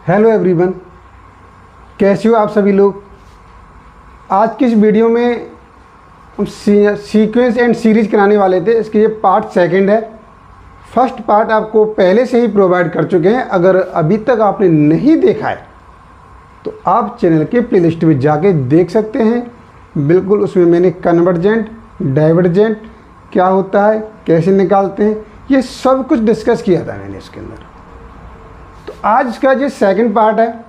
Hello everyone, कैसे हो आप सभी लोग। आज की इस वीडियो में हम सीक्वेंस एंड सीरीज कराने वाले थे। इसके ये पार्ट सेकंड है। फर्स्ट पार्ट आपको पहले से ही प्रोवाइड कर चुके हैं। अगर अभी तक आपने नहीं देखा है तो आप चैनल के प्लेलिस्ट में जाके देख सकते हैं। बिल्कुल उसमें मैंने कन्वर्जेंट, डाइवर्जेंट क्या होता है, कैसे निकालते हैं, ये सब कुछ डिस्कस किया था मैंने इसके अंदर। तो आज का जो सेकंड पार्ट है,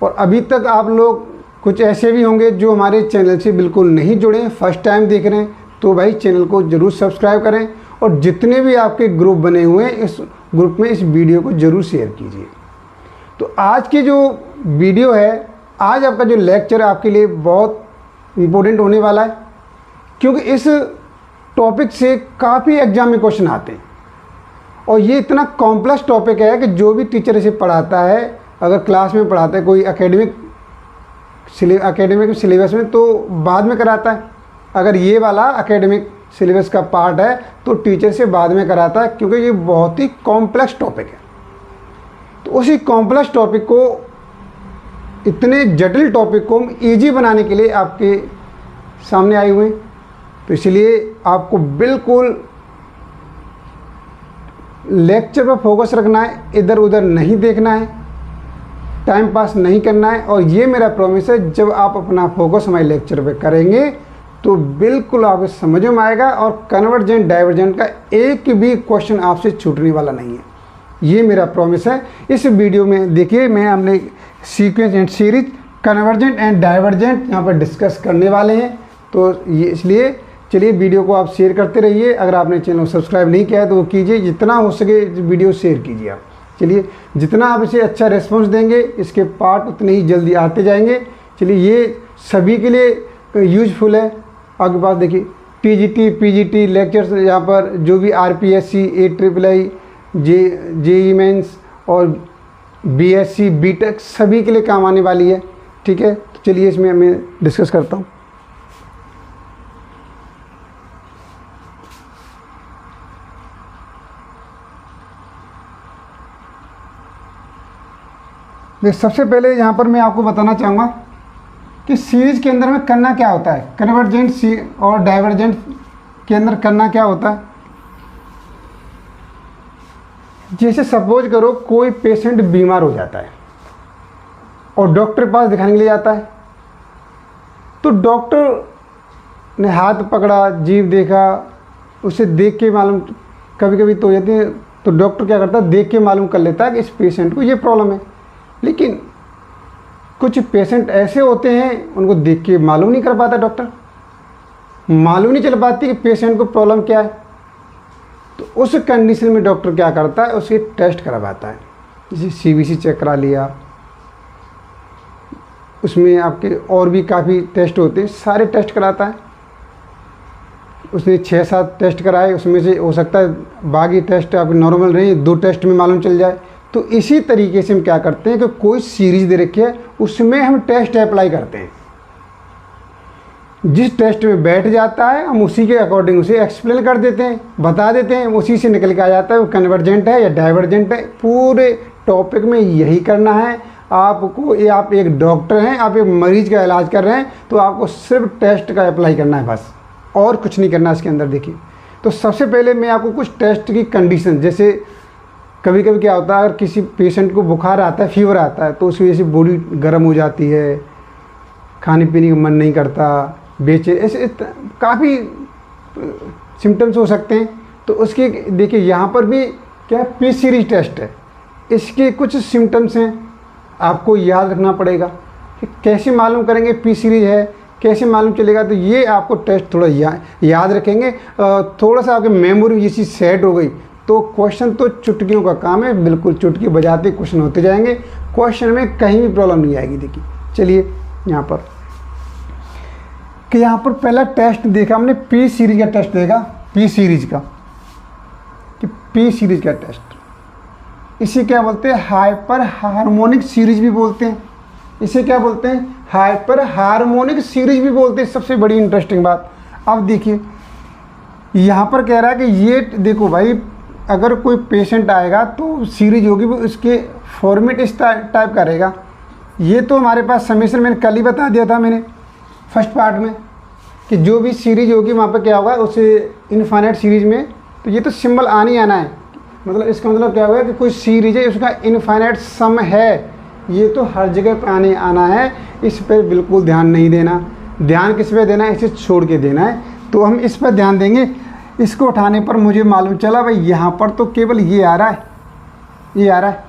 और अभी तक आप लोग कुछ ऐसे भी होंगे जो हमारे चैनल से बिल्कुल नहीं जुड़े हैं, फर्स्ट टाइम देख रहे हैं, तो भाई चैनल को ज़रूर सब्सक्राइब करें और जितने भी आपके ग्रुप बने हुए हैं इस ग्रुप में इस वीडियो को ज़रूर शेयर कीजिए। तो आज की जो वीडियो है, आज आपका जो लेक्चर आपके लिए बहुत इम्पोर्टेंट होने वाला है, क्योंकि इस टॉपिक से काफ़ी एग्जाम में क्वेश्चन आते हैं और ये इतना कॉम्प्लेक्स टॉपिक है कि जो भी टीचर इसे पढ़ाता है, अगर क्लास में पढ़ाता है कोई एकेडमिक सिलेबस में, तो बाद में कराता है। अगर ये वाला एकेडमिक सिलेबस का पार्ट है तो टीचर से बाद में कराता है, क्योंकि ये बहुत ही कॉम्प्लेक्स टॉपिक है। तो उसी कॉम्प्लेक्स टॉपिक को, इतने जटिल टॉपिक को हम ईजी बनाने के लिए आपके सामने आए हुए हैं। तो इसलिए आपको बिल्कुल लेक्चर पर फोकस रखना है, इधर उधर नहीं देखना है, टाइम पास नहीं करना है। और ये मेरा प्रॉमिस है, जब आप अपना फोकस हमारे लेक्चर पे करेंगे तो बिल्कुल आपको समझ में आएगा और कन्वर्जेंट डाइवर्जेंट का एक भी क्वेश्चन आपसे छूटने वाला नहीं है। ये मेरा प्रॉमिस है। इस वीडियो में देखिए, मैं हमने sequence and series, convergent and divergent यहाँ पर डिस्कस करने वाले हैं। तो ये इसलिए चलिए वीडियो को आप शेयर करते रहिए। अगर आपने चैनल को सब्सक्राइब नहीं किया है तो वो कीजिए, जितना हो सके वीडियो शेयर कीजिए आप। चलिए, जितना आप इसे अच्छा रिस्पॉन्स देंगे, इसके पार्ट उतने ही जल्दी आते जाएंगे। चलिए, ये सभी के लिए यूजफुल है। आपके पास देखिए टीजीटी, पीजीटी लेक्चर्स, यहाँ पर जो भी आरपीएससी, AIII, जेईई मेंस और बीएससी, बीटेक सभी के लिए काम आने वाली है। ठीक है, तो चलिए इसमें मैं डिस्कस करता हूँ। सबसे पहले यहाँ पर मैं आपको बताना चाहूँगा कि सीरीज के अंदर में करना क्या होता है, कन्वर्जेंट और डाइवर्जेंट के अंदर करना क्या होता है। जैसे सपोज करो कोई पेशेंट बीमार हो जाता है और डॉक्टर के पास दिखाने के लिए जाता है, तो डॉक्टर ने हाथ पकड़ा, जीभ देखा, उसे देख के मालूम, कभी कभी तो हो जाती है, तो डॉक्टर क्या करता है, देख के मालूम कर लेता है कि इस पेशेंट को ये प्रॉब्लम है। लेकिन कुछ पेशेंट ऐसे होते हैं, उनको देख के मालूम नहीं कर पाता डॉक्टर, मालूम नहीं चल पाती कि पेशेंट को प्रॉब्लम क्या है। तो उस कंडीशन में डॉक्टर क्या करता है, उसके टेस्ट करवाता है। जैसे CBC चेक करा लिया, उसमें आपके और भी काफ़ी टेस्ट होते हैं, सारे टेस्ट कराता है। उसने 6-7 टेस्ट कराए, उसमें से हो सकता है बाकी टेस्ट आपके नॉर्मल रहे, 2 टेस्ट में मालूम चल जाए। तो इसी तरीके से हम क्या करते हैं कि कोई सीरीज दे रखी है, उसमें हम टेस्ट अप्लाई करते हैं। जिस टेस्ट में बैठ जाता है हम उसी के अकॉर्डिंग उसे एक्सप्लेन कर देते हैं, बता देते हैं, उसी से निकल के आ जाता है वो कन्वर्जेंट है या डाइवर्जेंट है। पूरे टॉपिक में यही करना है आपको। ये आप एक डॉक्टर हैं, आप एक मरीज का इलाज कर रहे हैं, तो आपको सिर्फ टेस्ट का अप्लाई करना है, बस और कुछ नहीं करना इसके अंदर। देखिए, तो सबसे पहले मैं आपको कुछ टेस्ट की कंडीशन, जैसे कभी कभी क्या होता है, अगर किसी पेशेंट को बुखार आता है, फीवर आता है, तो उसकी वजह से बॉडी गर्म हो जाती है, खाने पीने का मन नहीं करता, बेचैन, ऐसे काफ़ी सिम्टम्स हो सकते हैं। तो उसके देखिए यहाँ पर भी क्या P सीरीज टेस्ट है, इसके कुछ सिम्टम्स हैं, आपको याद रखना पड़ेगा कि कैसे मालूम करेंगे P सीरीज है, कैसे मालूम चलेगा। तो ये आपको टेस्ट थोड़ा याद रखेंगे, थोड़ा सा आपकी मेमोरी जैसी सेट हो गई तो क्वेश्चन तो चुटकियों का काम है, बिल्कुल चुटकी बजाते क्वेश्चन होते जाएंगे, क्वेश्चन में कहीं भी प्रॉब्लम नहीं आएगी। देखिए, चलिए यहाँ पर कि यहाँ पर पहला टेस्ट देखा हमने, P सीरीज का टेस्ट देखा, P सीरीज का, कि P सीरीज का टेस्ट, इसे क्या बोलते हैं, हाइपर हार्मोनिक सीरीज भी बोलते हैं। इसे क्या बोलते हैं, हाइपर हार्मोनिक सीरीज भी बोलते हैं। सबसे बड़ी इंटरेस्टिंग बात, अब देखिए यहाँ पर कह रहा है कि ये देखो भाई, अगर कोई पेशेंट आएगा तो सीरीज होगी वो इसके फॉर्मेट इस टाइप का रहेगा। ये तो हमारे पास समीशन मैंने कल ही बता दिया था मैंने फर्स्ट पार्ट में कि जो भी सीरीज होगी वहाँ पर क्या होगा उसे इनफाइनाइट सीरीज में, तो ये तो सिंबल आना ही आना है। मतलब इसका मतलब क्या होगा कि कोई सीरीज है उसका इनफाइनाइट सम है, ये तो हर जगह पर आने आना है। इस पर बिल्कुल ध्यान नहीं देना। ध्यान किस पे देना है, इसे छोड़ के देना है। तो हम इस पर ध्यान देंगे। इसको उठाने पर मुझे मालूम चला भाई यहाँ पर तो केवल ये आ रहा है, ये आ रहा है।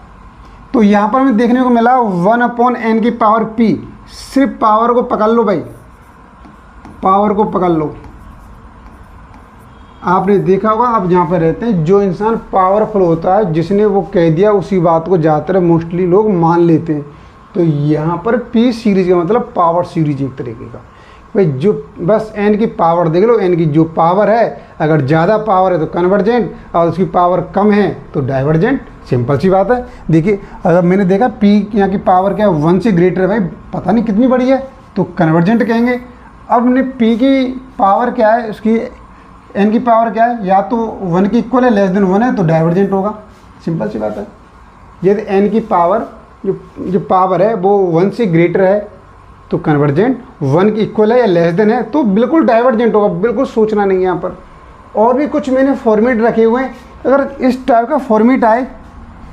तो यहाँ पर हमें देखने को मिला 1/n की पावर p। सिर्फ पावर को पकड़ लो भाई, पावर को पकड़ लो। आपने देखा होगा, आप जहाँ पर रहते हैं जो इंसान पावरफुल होता है, जिसने वो कह दिया उसी बात को ज़्यादातर मोस्टली लोग मान लेते हैं। तो यहाँ पर p सीरीज का मतलब पावर सीरीज एक तरीके का। भाई जो बस n की पावर देख लो, n की जो पावर है, अगर ज़्यादा पावर है तो कन्वर्जेंट और उसकी पावर कम है तो डाइवर्जेंट। सिंपल सी बात है। देखिए अगर मैंने देखा p यहाँ की पावर क्या है 1 से ग्रेटर है, भाई पता नहीं कितनी बड़ी है, तो कन्वर्जेंट कहेंगे। अब हमने p की पावर क्या है, उसकी n की पावर क्या है, या तो 1 की इक्वल है, लेस देन 1 है तो डाइवर्जेंट होगा। सिंपल सी बात है। यदि n की पावर जो पावर है वो 1 से ग्रेटर है तो कन्वर्जेंट, 1 की इक्वल है या लेस देन है तो बिल्कुल डाइवर्जेंट होगा। बिल्कुल सोचना नहीं है यहाँ पर। और भी कुछ मैंने फॉर्मेट रखे हुए हैं। अगर इस टाइप का फॉर्मेट आए,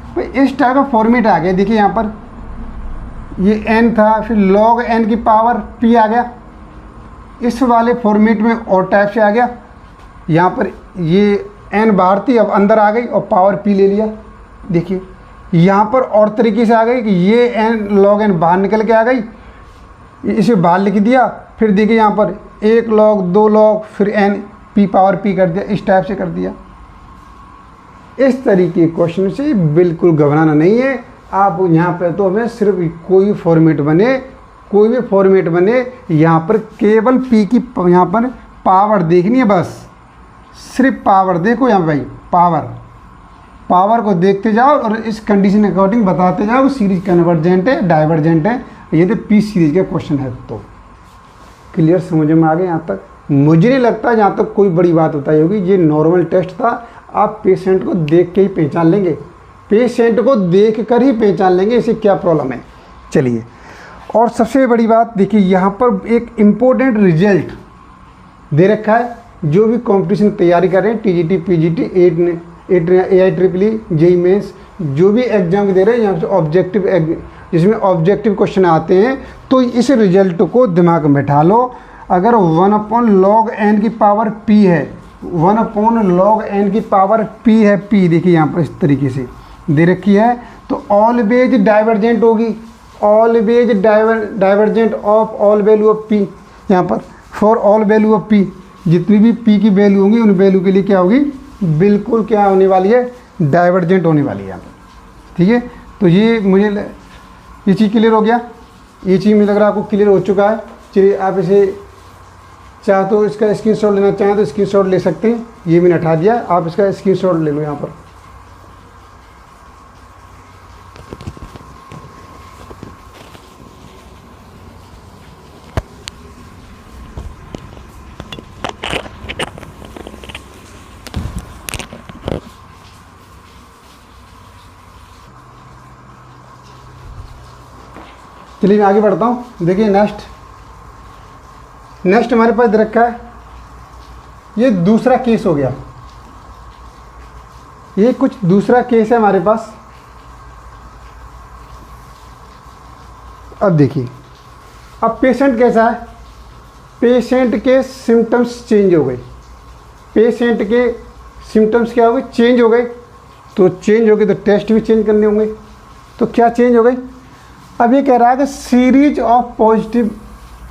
भाई इस टाइप का फॉर्मेट आ गया, देखिए यहाँ पर ये n था, फिर log n की पावर p आ गया। इस वाले फॉर्मेट में और टाइप से आ गया। यहाँ पर ये n बाहर थी, अब अंदर आ गई और पावर p ले लिया। देखिए यहाँ पर और तरीके से आ गई कि ये n log n बाहर निकल के आ गई, इसे बाहर लिख दिया। फिर देखिए यहाँ पर 1 log 2 log फिर n p पावर p कर दिया, इस टाइप से कर दिया। इस तरीके के क्वेश्चन से बिल्कुल घबराना नहीं है। आप यहाँ पर तो हमें सिर्फ कोई फॉर्मेट बने, कोई भी फॉर्मेट बने, यहाँ पर केवल p की यहाँ पर पावर देखनी है बस। सिर्फ पावर देखो यहाँ भाई, पावर को देखते जाओ और इस कंडीशन के अकॉर्डिंग बताते जाओ सीरीज कन्वर्जेंट है डाइवर्जेंट है। ये तो p सीरीज का क्वेश्चन है। तो क्लियर, समझ में आ गए यहाँ तक? मुझे नहीं लगता यहाँ तक कोई बड़ी बात बताई होगी। ये नॉर्मल टेस्ट था। आप पेशेंट को देख के ही पहचान लेंगे, पेशेंट को देख कर ही पहचान लेंगे इसे क्या प्रॉब्लम है। चलिए, और सबसे बड़ी बात देखिए, यहाँ पर एक इम्पोर्टेंट रिजल्ट दे रखा है। जो भी कंपटीशन तैयारी कर रहे हैं, TGT PGT AIEEE JEE mains, जो भी एग्जाम दे रहे हैं यहाँ से ऑब्जेक्टिव, जिसमें ऑब्जेक्टिव क्वेश्चन आते हैं, तो इस रिजल्ट को दिमाग में बैठा लो। अगर 1/log n की पावर p है, 1/log n की पावर p है, p देखिए यहाँ पर इस तरीके से दे रखी है, तो ऑलवेज डाइवर्जेंट होगी। Always divergent of all value of p। यहाँ पर for all value of p, जितनी भी p की वैल्यू होंगी उन वैल्यू के लिए क्या होगी, बिल्कुल क्या होने वाली है, डाइवर्जेंट होने वाली है यहाँ पर। ठीक है, तो ये चीज़ क्लियर हो गया। ये चीज़ मुझे लग रहा है आपको क्लियर हो चुका है। चलिए, आप इसे चाहे तो इसका स्क्रीनशॉट लेना चाहें तो स्क्रीनशॉट ले सकते हैं। ये मैंने हटा दिया, आप इसका स्क्रीनशॉट ले लो यहाँ पर। चलिए मैं आगे बढ़ता हूँ। देखिए नेक्स्ट हमारे पास दे रखा है, ये दूसरा केस हो गया। ये कुछ दूसरा केस है हमारे पास। अब देखिए, अब पेशेंट कैसा है, पेशेंट के सिम्टम्स चेंज हो गए। पेशेंट के सिम्टम्स क्या हो गए, चेंज हो गए। तो चेंज हो गए तो टेस्ट भी चेंज करने होंगे। तो क्या चेंज हो गए, अब ये कह रहा है कि सीरीज ऑफ पॉजिटिव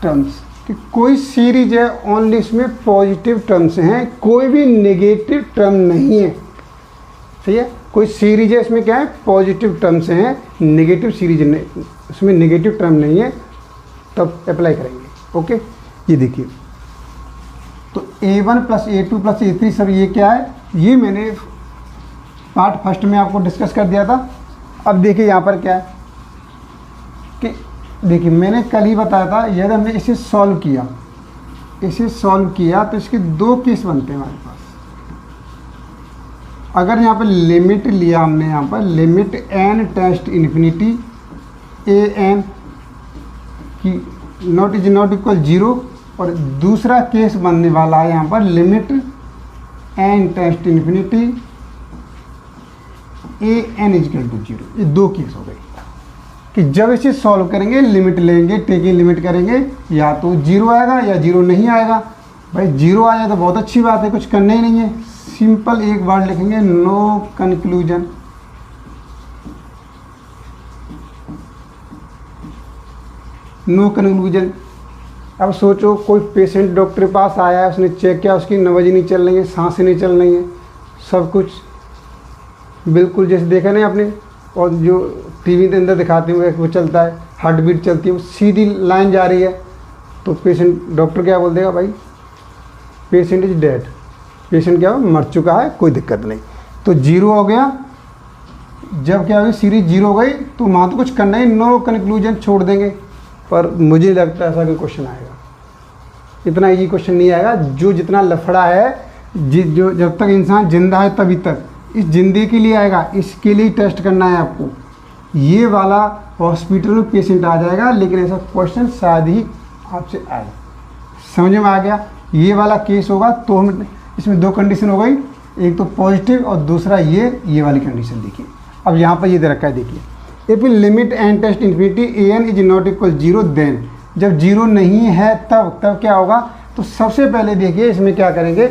टर्म्स, कि कोई सीरीज है ओनली, इसमें पॉजिटिव टर्म्स हैं, कोई भी नेगेटिव टर्म नहीं है। सही है, कोई सीरीज है इसमें क्या है, पॉजिटिव टर्म्स हैं, नेगेटिव सीरीज नहीं, इसमें नेगेटिव टर्म नहीं है, तब अप्लाई करेंगे। ओके, ये देखिए, तो A1 + A2 + A3 सब ये क्या है, ये मैंने पार्ट फर्स्ट में आपको डिस्कस कर दिया था। अब देखिए यहाँ पर क्या है कि देखिए मैंने कल ही बताया था, यदि हमने इसे सॉल्व किया, तो इसके 2 केस बनते हैं हमारे पास। अगर यहाँ पर लिमिट लिया हमने, यहाँ पर limit n tends infinity a n की नॉट इज नॉट इक्वल 0, और दूसरा केस बनने वाला है यहाँ पर limit n tends infinity a n is equal to 0। ये दो केस हो गए कि जब इसे सॉल्व करेंगे लिमिट लेंगे, टेकिंग लिमिट करेंगे, या तो 0 आएगा या 0 नहीं आएगा। भाई 0 आ जाए तो बहुत अच्छी बात है, कुछ करना ही नहीं है, सिंपल एक वर्ड लिखेंगे, नो कंक्लूजन। No conclusion. अब सोचो कोई पेशेंट डॉक्टर के पास आया है, उसने चेक किया, उसकी नब्ज नहीं चल रही है, सांसें नहीं चल रही हैं, सब कुछ बिल्कुल जैसे देखा नहीं आपने, और जो टीवी के अंदर दिखाते हुए वो चलता है, हार्ट बीट चलती है, वो सीधी लाइन जा रही है, तो पेशेंट डॉक्टर क्या बोल देगा, भाई पेशेंट इज डेड, पेशेंट क्या मर चुका है, कोई दिक्कत नहीं। तो 0 हो गया। जब क्या हुई सीरीज 0 हो गई तो वहाँ तो कुछ करना ही, नो कंक्लूजन छोड़ देंगे। पर मुझे लगता है ऐसा कोई क्वेश्चन आएगा, इतना ईजी क्वेश्चन नहीं आएगा। जो जितना लफड़ा है, जो जब तक इंसान जिंदा है तभी तक, इस जिंदगी के लिए आएगा, इसके लिए टेस्ट करना है आपको। ये वाला हॉस्पिटल में पेशेंट आ जाएगा, लेकिन ऐसा क्वेश्चन शायद ही आपसे आए। समझ में आ गया? ये वाला केस होगा तो हम इसमें दो कंडीशन हो गई, एक तो पॉजिटिव और दूसरा ये वाली कंडीशन। देखिए अब यहाँ पर ये दे रखा है, देखिए if limit n tends infinity a n is not equal 0 then, जब 0 नहीं है तब क्या होगा। तो सबसे पहले देखिए इसमें क्या करेंगे,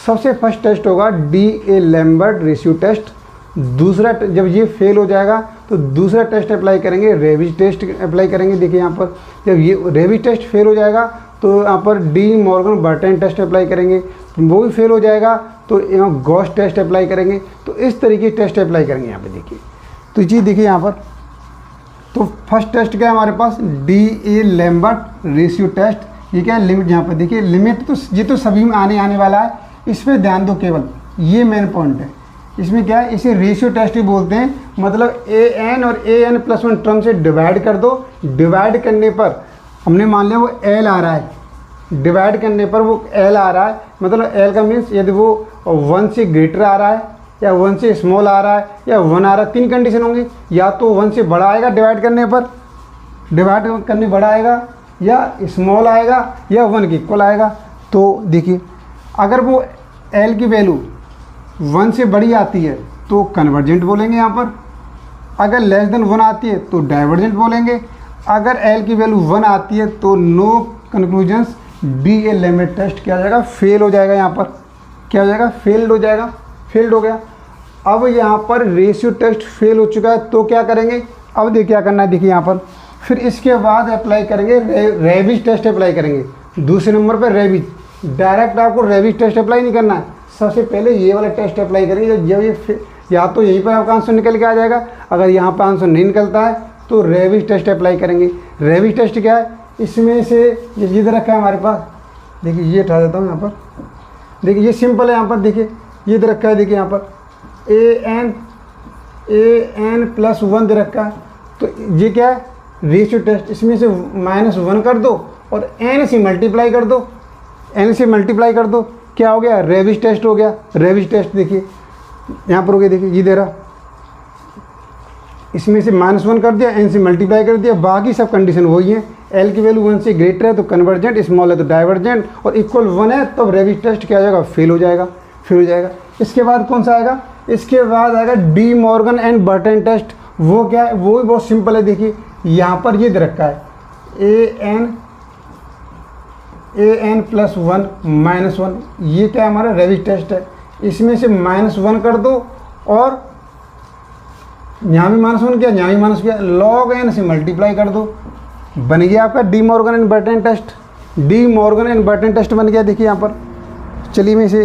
सबसे फर्स्ट टेस्ट होगा D A Lambert ratio test. दूसरा जब ये फेल हो जाएगा तो दूसरा टेस्ट अप्लाई करेंगे, रेविज टेस्ट अप्लाई करेंगे। देखिए यहाँ पर जब ये रेविज टेस्ट फेल हो जाएगा तो यहाँ पर De Morgan Bertrand test apply करेंगे, वो भी फेल हो जाएगा तो यहाँ गॉस टेस्ट अप्लाई करेंगे। तो इस तरीके के टेस्ट अप्लाई करेंगे यहाँ पे। देखिए तो चीज़ देखिए यहाँ पर, तो फर्स्ट टेस्ट क्या है हमारे पास, D A Lambert ratio test. ये क्या है, लिमिट। यहाँ पर देखिए लिमिट तो ये तो सभी में आने वाला है, इस पर ध्यान दो, केवल ये मेन पॉइंट है। इसमें क्या है, इसे रेशियो टेस्ट ही बोलते हैं, मतलब ए एन और ए एन प्लस 1 टर्म से डिवाइड कर दो। डिवाइड करने पर हमने मान लिया वो एल आ रहा है, डिवाइड करने पर वो एल आ रहा है, मतलब एल का मीन्स यदि वो 1 से ग्रेटर आ रहा है या 1 से स्मॉल आ रहा है या 1 आ रहा है, तीन कंडीशन होंगी, या तो 1 से बड़ा आएगा डिवाइड करने पर, डिवाइड करने बड़ा आएगा, या स्मॉल आएगा, या 1 के इक्वल आएगा। तो देखिए अगर वो एल की वैल्यू 1 से बड़ी आती है तो कन्वर्जेंट बोलेंगे यहाँ पर, अगर लेस देन 1 आती है तो डाइवर्जेंट बोलेंगे, अगर एल की वैल्यू 1 आती है तो नो कंक्लूजन्स, डी ए लिमिट टेस्ट क्या हो जाएगा, फेल हो जाएगा। यहाँ पर क्या हो जाएगा, फेल्ड हो जाएगा, फेल्ड हो गया। अब यहाँ पर रेशियो टेस्ट फेल हो चुका है तो क्या करेंगे, अब देखिए क्या करना है, देखिए यहाँ पर फिर इसके बाद अप्लाई करेंगे रेविज टेस्ट अप्लाई करेंगे। दूसरे नंबर पर रेविज, डायरेक्ट आपको रेविज टेस्ट अप्लाई नहीं करना है, सबसे पहले ये वाला टेस्ट अप्लाई करेंगे। जब ये या तो यहीं पर आपका आंसर निकल के आ जाएगा, अगर यहाँ पर आंसर नहीं निकलता है तो रेविज टेस्ट अप्लाई करेंगे। रेविज टेस्ट क्या है, इसमें से ये इधर रखा है हमारे पास, देखिए ये उठा देता हूँ यहाँ पर, देखिए ये सिंपल है। यहाँ पर देखिए ये दे रखा है, देखिए यहाँ पर ए एन प्लस 1 दे रखा है, तो ये क्या है, रेशियो टेस्ट। इसमें से -1 कर दो और एन से मल्टीप्लाई कर दो, एन से मल्टीप्लाई कर दो, क्या हो गया, रेविज टेस्ट हो गया। रेविज टेस्ट देखिए यहाँ पर हो गया, देखिए ये दे रहा, इसमें से -1 कर दिया, एन से मल्टीप्लाई कर दिया, बाकी सब कंडीशन वही है। एल की वैल्यू 1 से ग्रेटर है तो कन्वर्जेंट, स्मॉल है तो डाइवर्जेंट, और इक्वल 1 है तब रेविज टेस्ट क्या हो जाएगा, फेल हो जाएगा, फेल हो जाएगा। इसके बाद कौन सा आएगा, इसके बाद आएगा De Morgan and Bertrand test. वो क्या है, वो भी बहुत सिंपल है। देखिए यहाँ पर ये दे रखा है ए एन प्लस 1 -1, ये क्या है हमारा रेविज टेस्ट है। इसमें से -1 कर दो और यहाँ भी -1 किया, यहाँ भी माइनस किया, लॉग एन से मल्टीप्लाई कर दो, बन गया आपका De Morgan and Bertrand test. De Morgan and Bertrand test बन गया। देखिए यहाँ पर, चलिए मैं इसे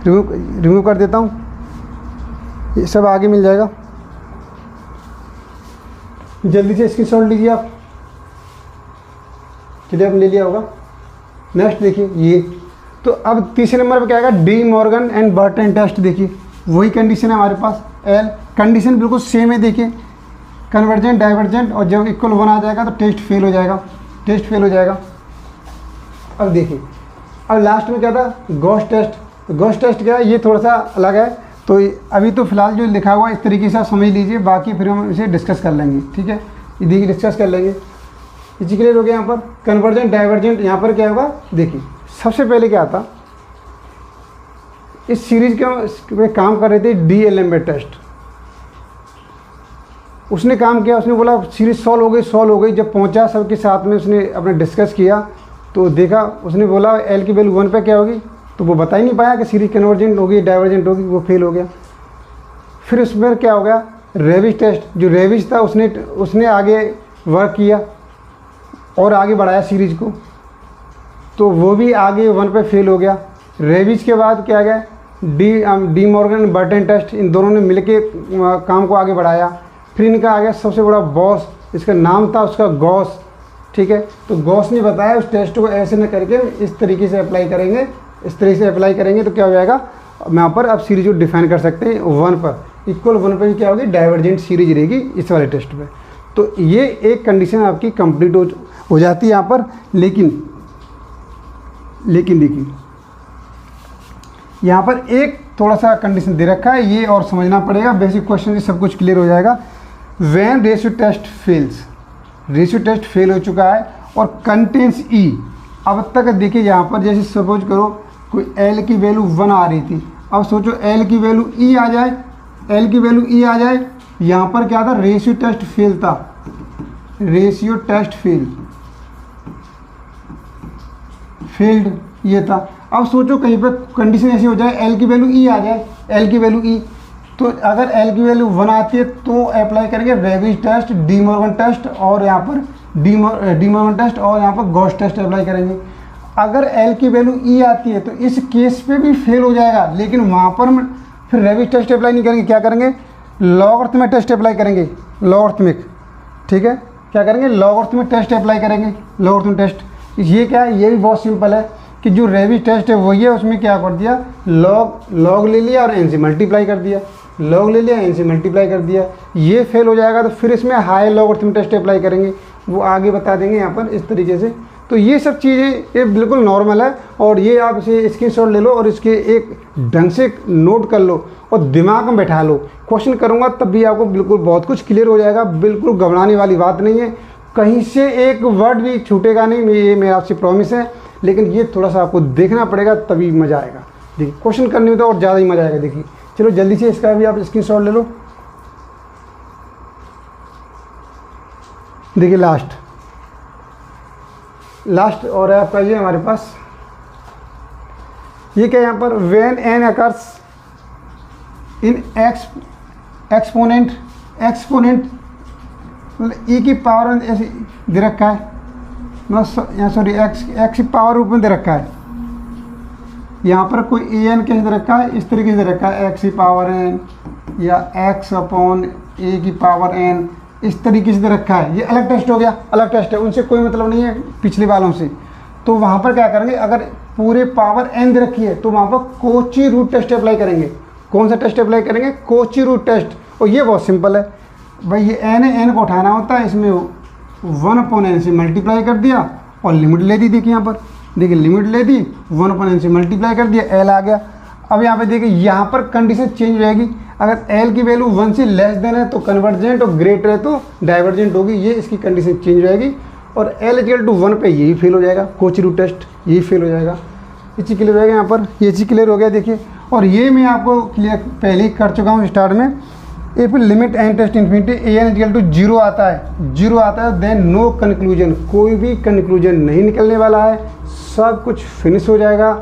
रिमूव कर देता हूँ, ये सब आगे मिल जाएगा। जल्दी से स्क्रीनशॉट लीजिए आप, चलिए आपने ले लिया होगा। नेक्स्ट देखिए ये, तो अब तीसरे नंबर पर क्या आएगा, De Morgan and Bertrand test. देखिए वही कंडीशन है हमारे पास, एल कंडीशन बिल्कुल सेम है। देखिए कन्वर्जेंट, डाइवर्जेंट, और जब इक्वल 1 आ जाएगा तो टेस्ट फेल हो जाएगा, टेस्ट फेल हो जाएगा। अब देखिए अब लास्ट में क्या था, गॉस टेस्ट। गॉस टेस्ट क्या है, ये थोड़ा सा अलग है, तो अभी तो फिलहाल जो लिखा हुआ है इस तरीके से आप समझ लीजिए, बाकी फिर हम इसे डिस्कस कर लेंगे, ठीक है। ये देखिए डिस्कस कर लेंगे। ये क्लियर हो गया। यहाँ पर कन्वर्जेंट डाइवर्जेंट, यहाँ पर क्या होगा देखिए, सबसे पहले क्या था, इस सीरीज के काम कर रहे थे डीएलएमए टेस्ट। उसने काम किया, उसने बोला सीरीज सॉल्व हो गई। जब पहुंचा सबके साथ में उसने अपना डिस्कस किया तो देखा, उसने बोला एल की वैल्यू 1 पे क्या होगी, तो वो बता ही नहीं पाया कि सीरीज कन्वर्जेंट होगी डाइवर्जेंट होगी, वो फेल हो गया। फिर उसमें क्या हो गया, रेविज टेस्ट, जो रेविज था उसने आगे वर्क किया और आगे बढ़ाया सीरीज को, तो वो भी आगे 1 पे फेल हो गया। रेविज के बाद क्या गया, डी मॉर्गन बर्टन टेस्ट, इन दोनों ने मिलके काम को आगे बढ़ाया। फिर इनका आ गया सबसे बड़ा बॉस, इसका नाम था उसका गॉस, ठीक है। तो गॉस ने बताया उस टेस्ट को ऐसे न करके इस तरीके से अप्लाई करेंगे, इस तरीके से अप्लाई करेंगे तो क्या हो जाएगा, यहाँ पर आप सीरीज को डिफाइन कर सकते हैं 1 पर, इक्वल 1 पर क्या होगी, डाइवर्जेंट सीरीज रहेगी इस वाले टेस्ट पे। तो ये एक कंडीशन आपकी कंप्लीट हो जाती है यहाँ पर। लेकिन देखिए यहाँ पर एक थोड़ा सा कंडीशन दे रखा है, ये और समझना पड़ेगा। बेसिक क्वेश्चन से सब कुछ क्लियर हो जाएगा। When ratio test fails, ratio test fail हो चुका है और कंटेंस ई, अब तक देखिए यहाँ पर जैसे सपोज करो कोई एल की वैल्यू 1 आ रही थी, अब सोचो एल की वैल्यू ई आ जाए, एल की वैल्यू ई आ जाए, यहाँ पर क्या था, रेशियो टेस्ट फेल था, रेशियो टेस्ट फेल्ड ये था। अब सोचो कहीं पर कंडीशन ऐसी हो जाए एल की वैल्यू ई आ जाए, एल की वैल्यू ई, तो अगर एल की वैल्यू 1 आती है तो अप्लाई करेंगे Raabe's test, De Morgan test और यहाँ पर डी मॉर्गन टेस्ट और यहाँ पर गॉस टेस्ट अप्लाई करेंगे। अगर एल की वैल्यू ई आती है तो इस केस पे भी फेल हो जाएगा, लेकिन वहाँ पर फिर रेविज टेस्ट अप्लाई नहीं करेंगे, क्या करेंगे, लॉगरिथमिक टेस्ट अप्लाई करेंगे, लॉगरिथमिक, ठीक है, क्या करेंगे, लॉगरिथमिक टेस्ट अप्लाई करेंगे, लॉगरिथमिक टेस्ट। ये क्या है, ये भी बहुत सिंपल है कि जो रेविज टेस्ट है वही है, उसमें क्या कर दिया, लॉग ले लिया और एन से मल्टीप्लाई कर दिया, लॉग ले लिया एन से मल्टीप्लाई कर दिया। ये फेल हो जाएगा तो फिर इसमें हाई लॉगरिथमिक टेस्ट अप्लाई करेंगे, वो आगे बता देंगे यहाँ पर इस तरीके से। तो ये सब चीज़ें ये बिल्कुल नॉर्मल है, और ये आप इसे स्क्रीनशॉट ले लो और इसके एक ढंग से नोट कर लो और दिमाग में बैठा लो। क्वेश्चन करूँगा तब भी आपको बिल्कुल बहुत कुछ क्लियर हो जाएगा, बिल्कुल घबराने वाली बात नहीं है, कहीं से एक वर्ड भी छूटेगा नहीं, ये मेरा आपसे प्रॉमिस है। लेकिन ये थोड़ा सा आपको देखना पड़ेगा तभी मज़ा आएगा। देखिए क्वेश्चन करने में तो और ज़्यादा ही मज़ा आएगा। देखिए चलो जल्दी से इसका भी आप स्क्रीनशॉट ले लो। देखिए लास्ट और है आपका ये हमारे पास, ये क्या यहाँ पर, when an occurs in exponent मतलब ई की पावर ऐसे दे रखा है, सॉरी एक्स की पावर रूप में दे रखा है। यहाँ पर कोई ए एन कैसे दे रखा है, इस तरीके से दे रखा है, एक्स की पावर एन या एक्स अपॉन ए की पावर एन, इस तरीके से दे रखा है। ये अलग टेस्ट हो गया, अलग टेस्ट है, उनसे कोई मतलब नहीं है पिछले वालों से। तो वहाँ पर क्या करेंगे, अगर पूरे पावर एन दे रखी है तो वहाँ पर कोची रूट टेस्ट अप्लाई करेंगे। कौन सा टेस्ट अप्लाई करेंगे, कोची रूट टेस्ट। और ये बहुत सिंपल है भाई, ये एन को उठाना होता है, इसमें 1/n से मल्टीप्लाई कर दिया और लिमिट ले दी। देखिए यहाँ पर, देखिए लिमिट ले दी, 1/n से मल्टीप्लाई कर दिया, एल आ गया। अब यहाँ पे देखिए यहाँ पर कंडीशन चेंज हो जाएगी, अगर एल की वैल्यू 1 से लेस देन है तो कन्वर्जेंट और ग्रेटर है तो डाइवर्जेंट होगी, ये इसकी कंडीशन चेंज हो जाएगी। और एल इक्वल टू 1 पे यही फेल हो जाएगा, कोची रूट टेस्ट यही फेल हो जाएगा। ये चीज़ क्लियर हो जाएगा यहाँ पर, ये चीज़ क्लियर हो गया। देखिए और ये मैं आपको क्लियर पहले ही कर चुका हूँ स्टार्ट में। If limit n tends infinity a n equal to 0 आता है देन नो कंक्लूजन, कोई भी कंक्लूजन नहीं निकलने वाला है, सब कुछ फिनिश हो जाएगा।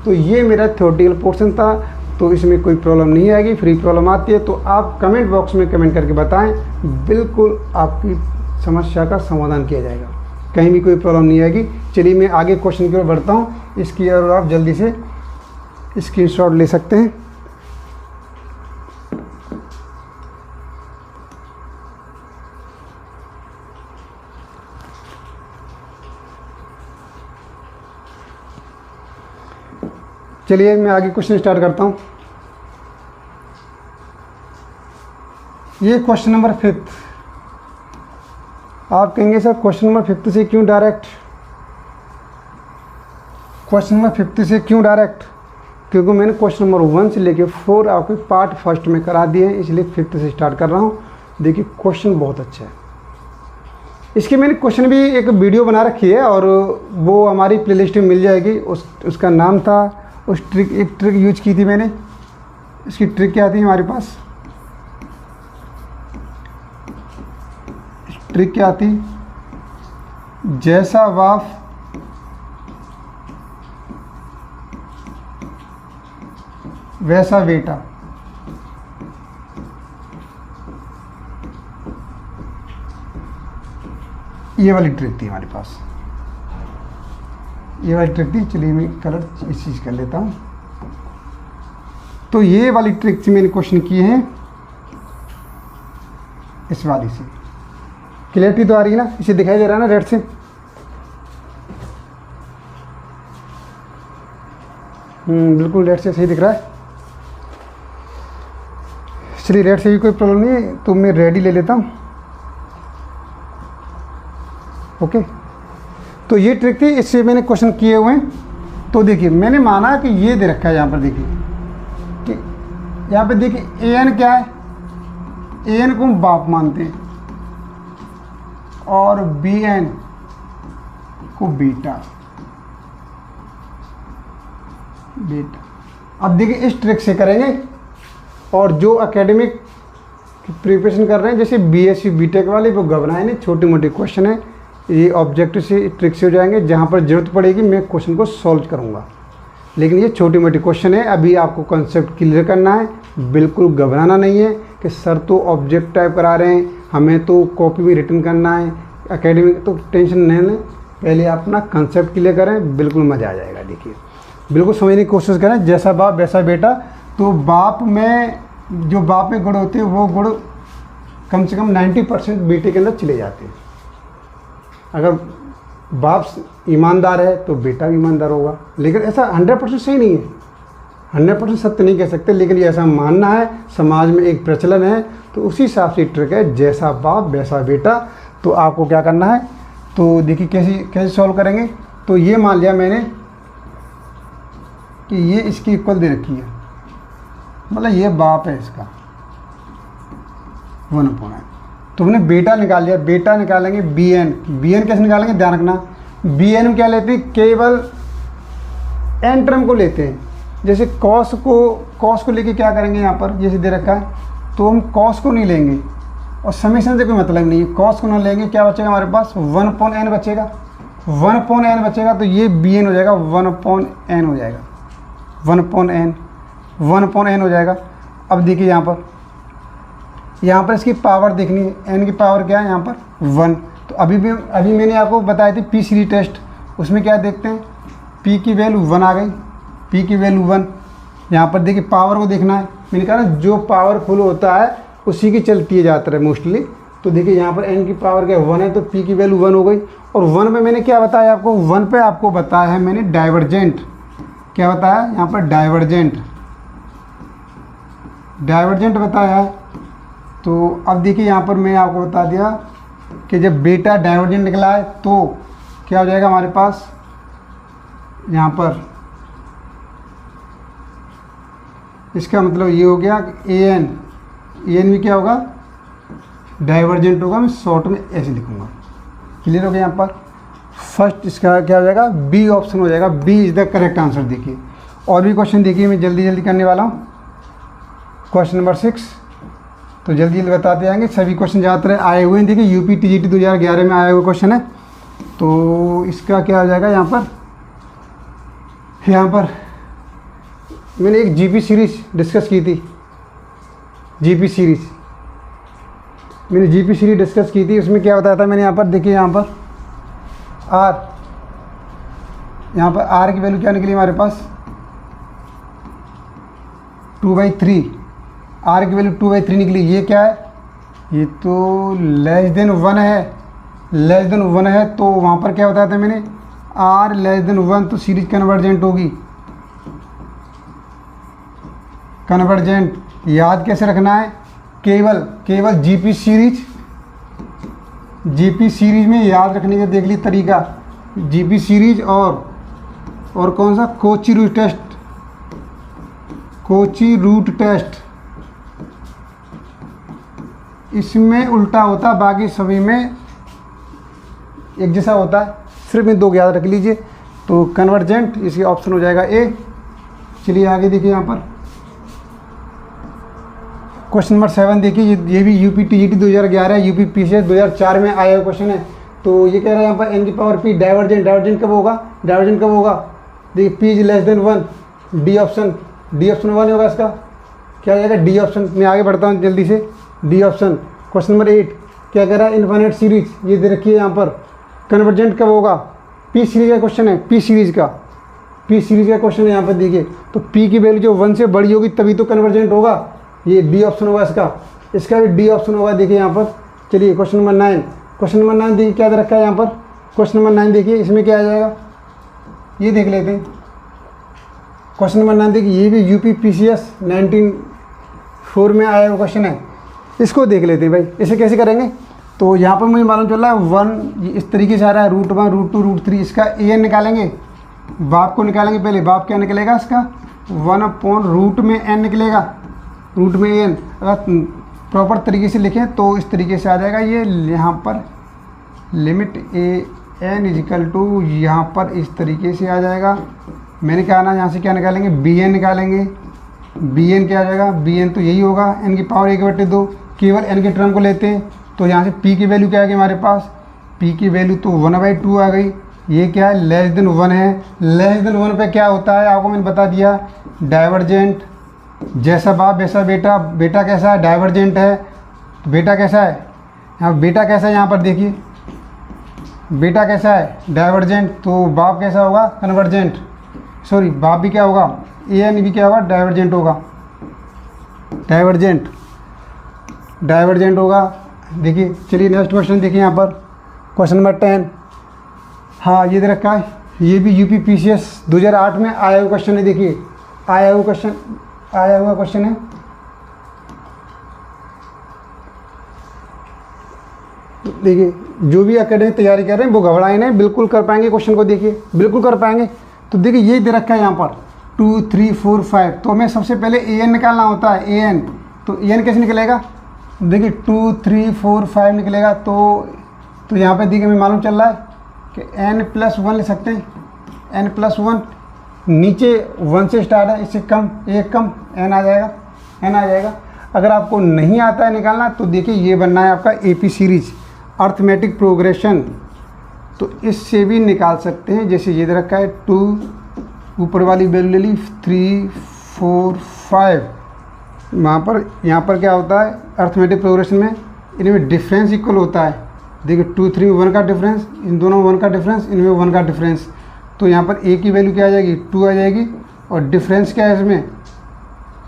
तो ये मेरा थ्योरेटिकल पोर्शन था, तो इसमें कोई प्रॉब्लम नहीं आएगी। फ्री प्रॉब्लम आती है तो आप कमेंट बॉक्स में कमेंट करके बताएं, बिल्कुल आपकी समस्या का समाधान किया जाएगा, कहीं भी कोई प्रॉब्लम नहीं आएगी। चलिए मैं आगे क्वेश्चन की ओर बढ़ता हूँ, इसकी और आप जल्दी से स्क्रीनशॉट ले सकते हैं। चलिए मैं आगे क्वेश्चन स्टार्ट करता हूँ। ये क्वेश्चन नंबर 5। आप कहेंगे सर क्वेश्चन नंबर 5 से क्यों डायरेक्ट, क्वेश्चन नंबर 5 से क्यों डायरेक्ट? क्योंकि मैंने क्वेश्चन नंबर 1 से लेके 4 आपके पार्ट फर्स्ट में करा दिए हैं, इसलिए 5th से स्टार्ट कर रहा हूँ। देखिए क्वेश्चन बहुत अच्छा है। इसके मैंने क्वेश्चन भी एक वीडियो बना रखी है और वो हमारी प्लेलिस्ट में मिल जाएगी। उसका नाम था, उस ट्रिक, एक ट्रिक यूज की थी मैंने। इसकी ट्रिक क्या थी हमारे पास, ट्रिक क्या थी, जैसा बाप वैसा बेटा। ये वाली ट्रिक थी हमारे पास, ये वाली ट्रिक थी। चलिए मैं कलर इस चीज़ कर लेता हूँ। तो ये वाली ट्रिक से मैंने क्वेश्चन किए हैं इस वाली से। क्लियरिटी तो आ रही है ना, इसे दिखाई दे रहा है ना रेड से। बिल्कुल रेड से सही दिख रहा है। चलिए रेड से भी कोई प्रॉब्लम नहीं है, तो मैं रेड ही ले लेता हूँ। ओके, तो ये ट्रिक थी, इससे मैंने क्वेश्चन किए हुए हैं। तो देखिए मैंने माना कि ये दे रखा है यहाँ पर, देखिए कि यहाँ पे देखिए ए एन क्या है, ए एन को हम बाप मानते हैं और बी एन को बेटा। अब देखिए इस ट्रिक से करेंगे, और जो एकेडमिक प्रिपरेशन कर रहे हैं जैसे बीएससी बीटेक वाले, वो घबराएं नहीं, छोटे मोटे क्वेश्चन है, ये ऑब्जेक्टिव से ट्रिक से हो जाएंगे। जहाँ पर ज़रूरत पड़ेगी मैं क्वेश्चन को सॉल्व करूँगा, लेकिन ये छोटे मोटे क्वेश्चन है। अभी आपको कॉन्सेप्ट क्लियर करना है, बिल्कुल घबराना नहीं है कि सर तो ऑब्जेक्ट टाइप करा रहे हैं, हमें तो कॉपी में रिटर्न करना है एकेडमिक, तो टेंशन नहीं लें। पहले आप अपना कॉन्सेप्ट क्लियर करें, बिल्कुल मज़ा आ जाएगा। देखिए बिल्कुल समझने की कोशिश करें, जैसा बाप वैसा बेटा। तो बाप में जो बाप में गुण होते हैं वो गुण कम से कम 90% बेटे के अंदर चले जाते हैं। अगर बाप ईमानदार है तो बेटा भी ईमानदार होगा, लेकिन ऐसा 100% सही नहीं है, 100% सत्य नहीं कह सकते, लेकिन ये ऐसा मानना है, समाज में एक प्रचलन है। तो उसी हिसाब से ट्रिक है, जैसा बाप वैसा बेटा। तो आपको क्या करना है, तो देखिए कैसे सॉल्व करेंगे। तो ये मान लिया मैंने कि ये इसकी इक्वल दे रखी है, मतलब ये बाप है इसका 1/n। तो हमने बेटा निकाल लिया, बेटा निकालेंगे बी एन। बी एन कैसे निकालेंगे, ध्यान रखना, बी एन में क्या लेते हैं, केवल एन टर्म को लेते हैं। जैसे कॉस को लेके क्या करेंगे, यहाँ पर जैसे दे रखा है, तो हम कॉस को नहीं लेंगे और समेशन से कोई मतलब नहीं है। कॉस को ना लेंगे, क्या बचेगा हमारे पास 1/n बचेगा, 1/n बचेगा। तो ये बी एन हो जाएगा 1/n हो जाएगा, 1/n हो जाएगा। अब देखिए यहाँ पर इसकी पावर देखनी है, n की पावर क्या है यहाँ पर 1। तो अभी मैंने आपको बताया थी पी सीरीज टेस्ट, उसमें क्या देखते हैं, p की वैल्यू 1 आ गई, p की वैल्यू 1। यहाँ पर देखिए पावर को देखना है, मैंने कहा ना जो पावरफुल होता है उसी की चलती है ज़्यादातर मोस्टली। तो देखिए यहाँ पर n की पावर क्या 1 है, तो p की वैल्यू 1 हो गई। और 1 पे मैंने क्या बताया आपको, 1 पे आपको बताया है मैंने डाइवर्जेंट। क्या बताया यहाँ पर, डाइवर्जेंट बताया है। तो अब देखिए यहाँ पर मैं आपको बता दिया कि जब बेटा डाइवर्जेंट निकला है तो क्या हो जाएगा हमारे पास, यहाँ पर इसका मतलब ये हो गया कि ए एन भी क्या होगा, डाइवर्जेंट होगा। मैं शॉर्ट में ऐसे लिखूँगा, क्लियर हो गया। यहाँ पर फर्स्ट इसका क्या हो जाएगा, बी ऑप्शन हो जाएगा, B is the correct answer. देखिए और भी क्वेश्चन देखिए, मैं जल्दी करने वाला हूँ। क्वेश्चन नंबर 6, तो जल्दी बताते जाएंगे। सभी क्वेश्चन ज़्यादातर आए हुए हैं, देखिए यूपी टीजीटी 2011 में आया हुआ क्वेश्चन है। तो इसका क्या हो जाएगा, यहाँ पर मैंने एक जीपी सीरीज डिस्कस की थी, जीपी सीरीज डिस्कस की थी। उसमें क्या बताया था मैंने, यहाँ पर देखिए, यहाँ पर आर की वैल्यू क्या निकली हमारे पास 2/3, आर की वैल्यू 2/3 निकली। ये क्या है, ये तो लेस देन 1 है, तो वहाँ पर क्या बताया था मैंने, आर लेस देन 1, तो सीरीज कन्वर्जेंट होगी। कन्वर्जेंट याद कैसे रखना है, केवल जीपी सीरीज में याद रखने का देख ली तरीका, जीपी सीरीज और कौन सा, Cauchy test, Cauchy root test, इसमें उल्टा होता है, बाकी सभी में एक जैसा होता है, सिर्फ इन 2 याद रख लीजिए। तो कन्वर्जेंट इसकी ऑप्शन हो जाएगा ए। चलिए आगे देखिए यहाँ पर क्वेश्चन नंबर 7 देखिए, ये भी यूपी टीजीटी 2011 यूपी पीसीएस 2004 में आया हुआ क्वेश्चन है। तो ये कह रहा है यहाँ पर एन की पावर पी डाइवर्जेंट, डाइवर्जेंट कब होगा, डाइवर्जेंट कब होगा, देखिए P is less than 1, D option, D option 1 होगा इसका, क्या हो जाएगा डी ऑप्शन। मैं आगे बढ़ता हूँ जल्दी से, डी ऑप्शन। क्वेश्चन नंबर 8 क्या कह रहा है, इनफाइनाइट सीरीज, ये दे रखिए यहाँ पर, कन्वर्जेंट कब होगा, पी सीरीज का क्वेश्चन है, पी सीरीज का क्वेश्चन है यहाँ पर देखिए। तो पी की वैल्यू जो 1 से बड़ी होगी तभी तो कन्वर्जेंट होगा, ये डी ऑप्शन होगा इसका भी डी ऑप्शन होगा देखिए यहाँ पर। चलिए क्वेश्चन नंबर 9, क्वेश्चन नंबर 9 देखिए क्या दे रखा है यहाँ पर, क्वेश्चन नंबर 9 देखिए, इसमें क्या आ जाएगा ये देख लेते हैं। क्वेश्चन नंबर 9 देखिए, ये भी यूपी पीसीएस 1904 में आया हुआ क्वेश्चन है, इसको देख लेते हैं भाई। इसे कैसे करेंगे, तो यहाँ पर मुझे मालूम चल रहा है 1 इस तरीके से आ रहा है, √1 √2 √3, इसका an निकालेंगे, बाप को निकालेंगे पहले, बाप क्या निकलेगा इसका 1/रूट में n निकलेगा, रूट में n। अगर प्रॉपर तरीके से लिखें तो इस तरीके से आ जाएगा ये, यहाँ पर लिमिट an इजिकल टू यहाँ पर इस तरीके से आ जाएगा। मैंने कहा ना यहाँ से क्या निकालेंगे, bn निकालेंगे, bn क्या आ जाएगा, bn तो यही होगा n की पावर 1/2, केवल n के टर्म को लेते हैं। तो यहाँ से p की वैल्यू क्या आ गई हमारे पास, p की वैल्यू तो 1/2 आ गई। ये क्या है, लेस देन 1 है, लेस देन 1 पे क्या होता है आपको मैंने बता दिया, डाइवर्जेंट, जैसा बाप वैसा बेटा, बेटा कैसा है डाइवर्जेंट है, तो बेटा कैसा है यहाँ, बेटा कैसा है यहाँ पर देखिए, बेटा कैसा है डाइवर्जेंट, तो बाप कैसा होगा कन्वर्जेंट, सॉरी बाप भी क्या होगा, an भी क्या होगा डाइवर्जेंट होगा, डाइवर्जेंट होगा। देखिए चलिए नेक्स्ट क्वेश्चन देखिए यहाँ पर, क्वेश्चन नंबर 10, हाँ ये दे रखा है, ये भी यूपी पीसीएस 2008 में आया हुआ क्वेश्चन है। देखिए आया हुआ क्वेश्चन है, देखिए जो भी एकेडमिक तैयारी कर रहे हैं वो घबराए नहीं, बिल्कुल कर पाएंगे क्वेश्चन को, देखिए बिल्कुल कर पाएंगे। तो देखिए ये दे रखा है यहाँ पर 2 3 4 5, तो हमें सबसे पहले an निकालना होता है, an, तो an कैसे निकलेगा, देखिए 2 3 4 5 निकलेगा। तो यहाँ पे देखिए हमें मालूम चल रहा है कि n+1 ले सकते हैं, n+1, नीचे 1 से स्टार्ट है, इससे कम एक कम n आ जाएगा। अगर आपको नहीं आता है निकालना तो देखिए ये बनना है आपका AP सीरीज, अर्थमेटिक प्रोग्रेशन, तो इससे भी निकाल सकते हैं। जैसे ये दे रखा है 2, ऊपर वाली वैल्यू ले ली 3 4 5, यहाँ पर क्या होता है अर्थमेटिक प्रोग्रेशन में, इनमें डिफरेंस इक्वल होता है। देखिए 2 3 में 1 का डिफरेंस, इन दोनों 1 का डिफरेंस, इनमें 1 का डिफरेंस, तो यहाँ पर a की वैल्यू क्या आ जाएगी 2 आ जाएगी, और डिफरेंस क्या है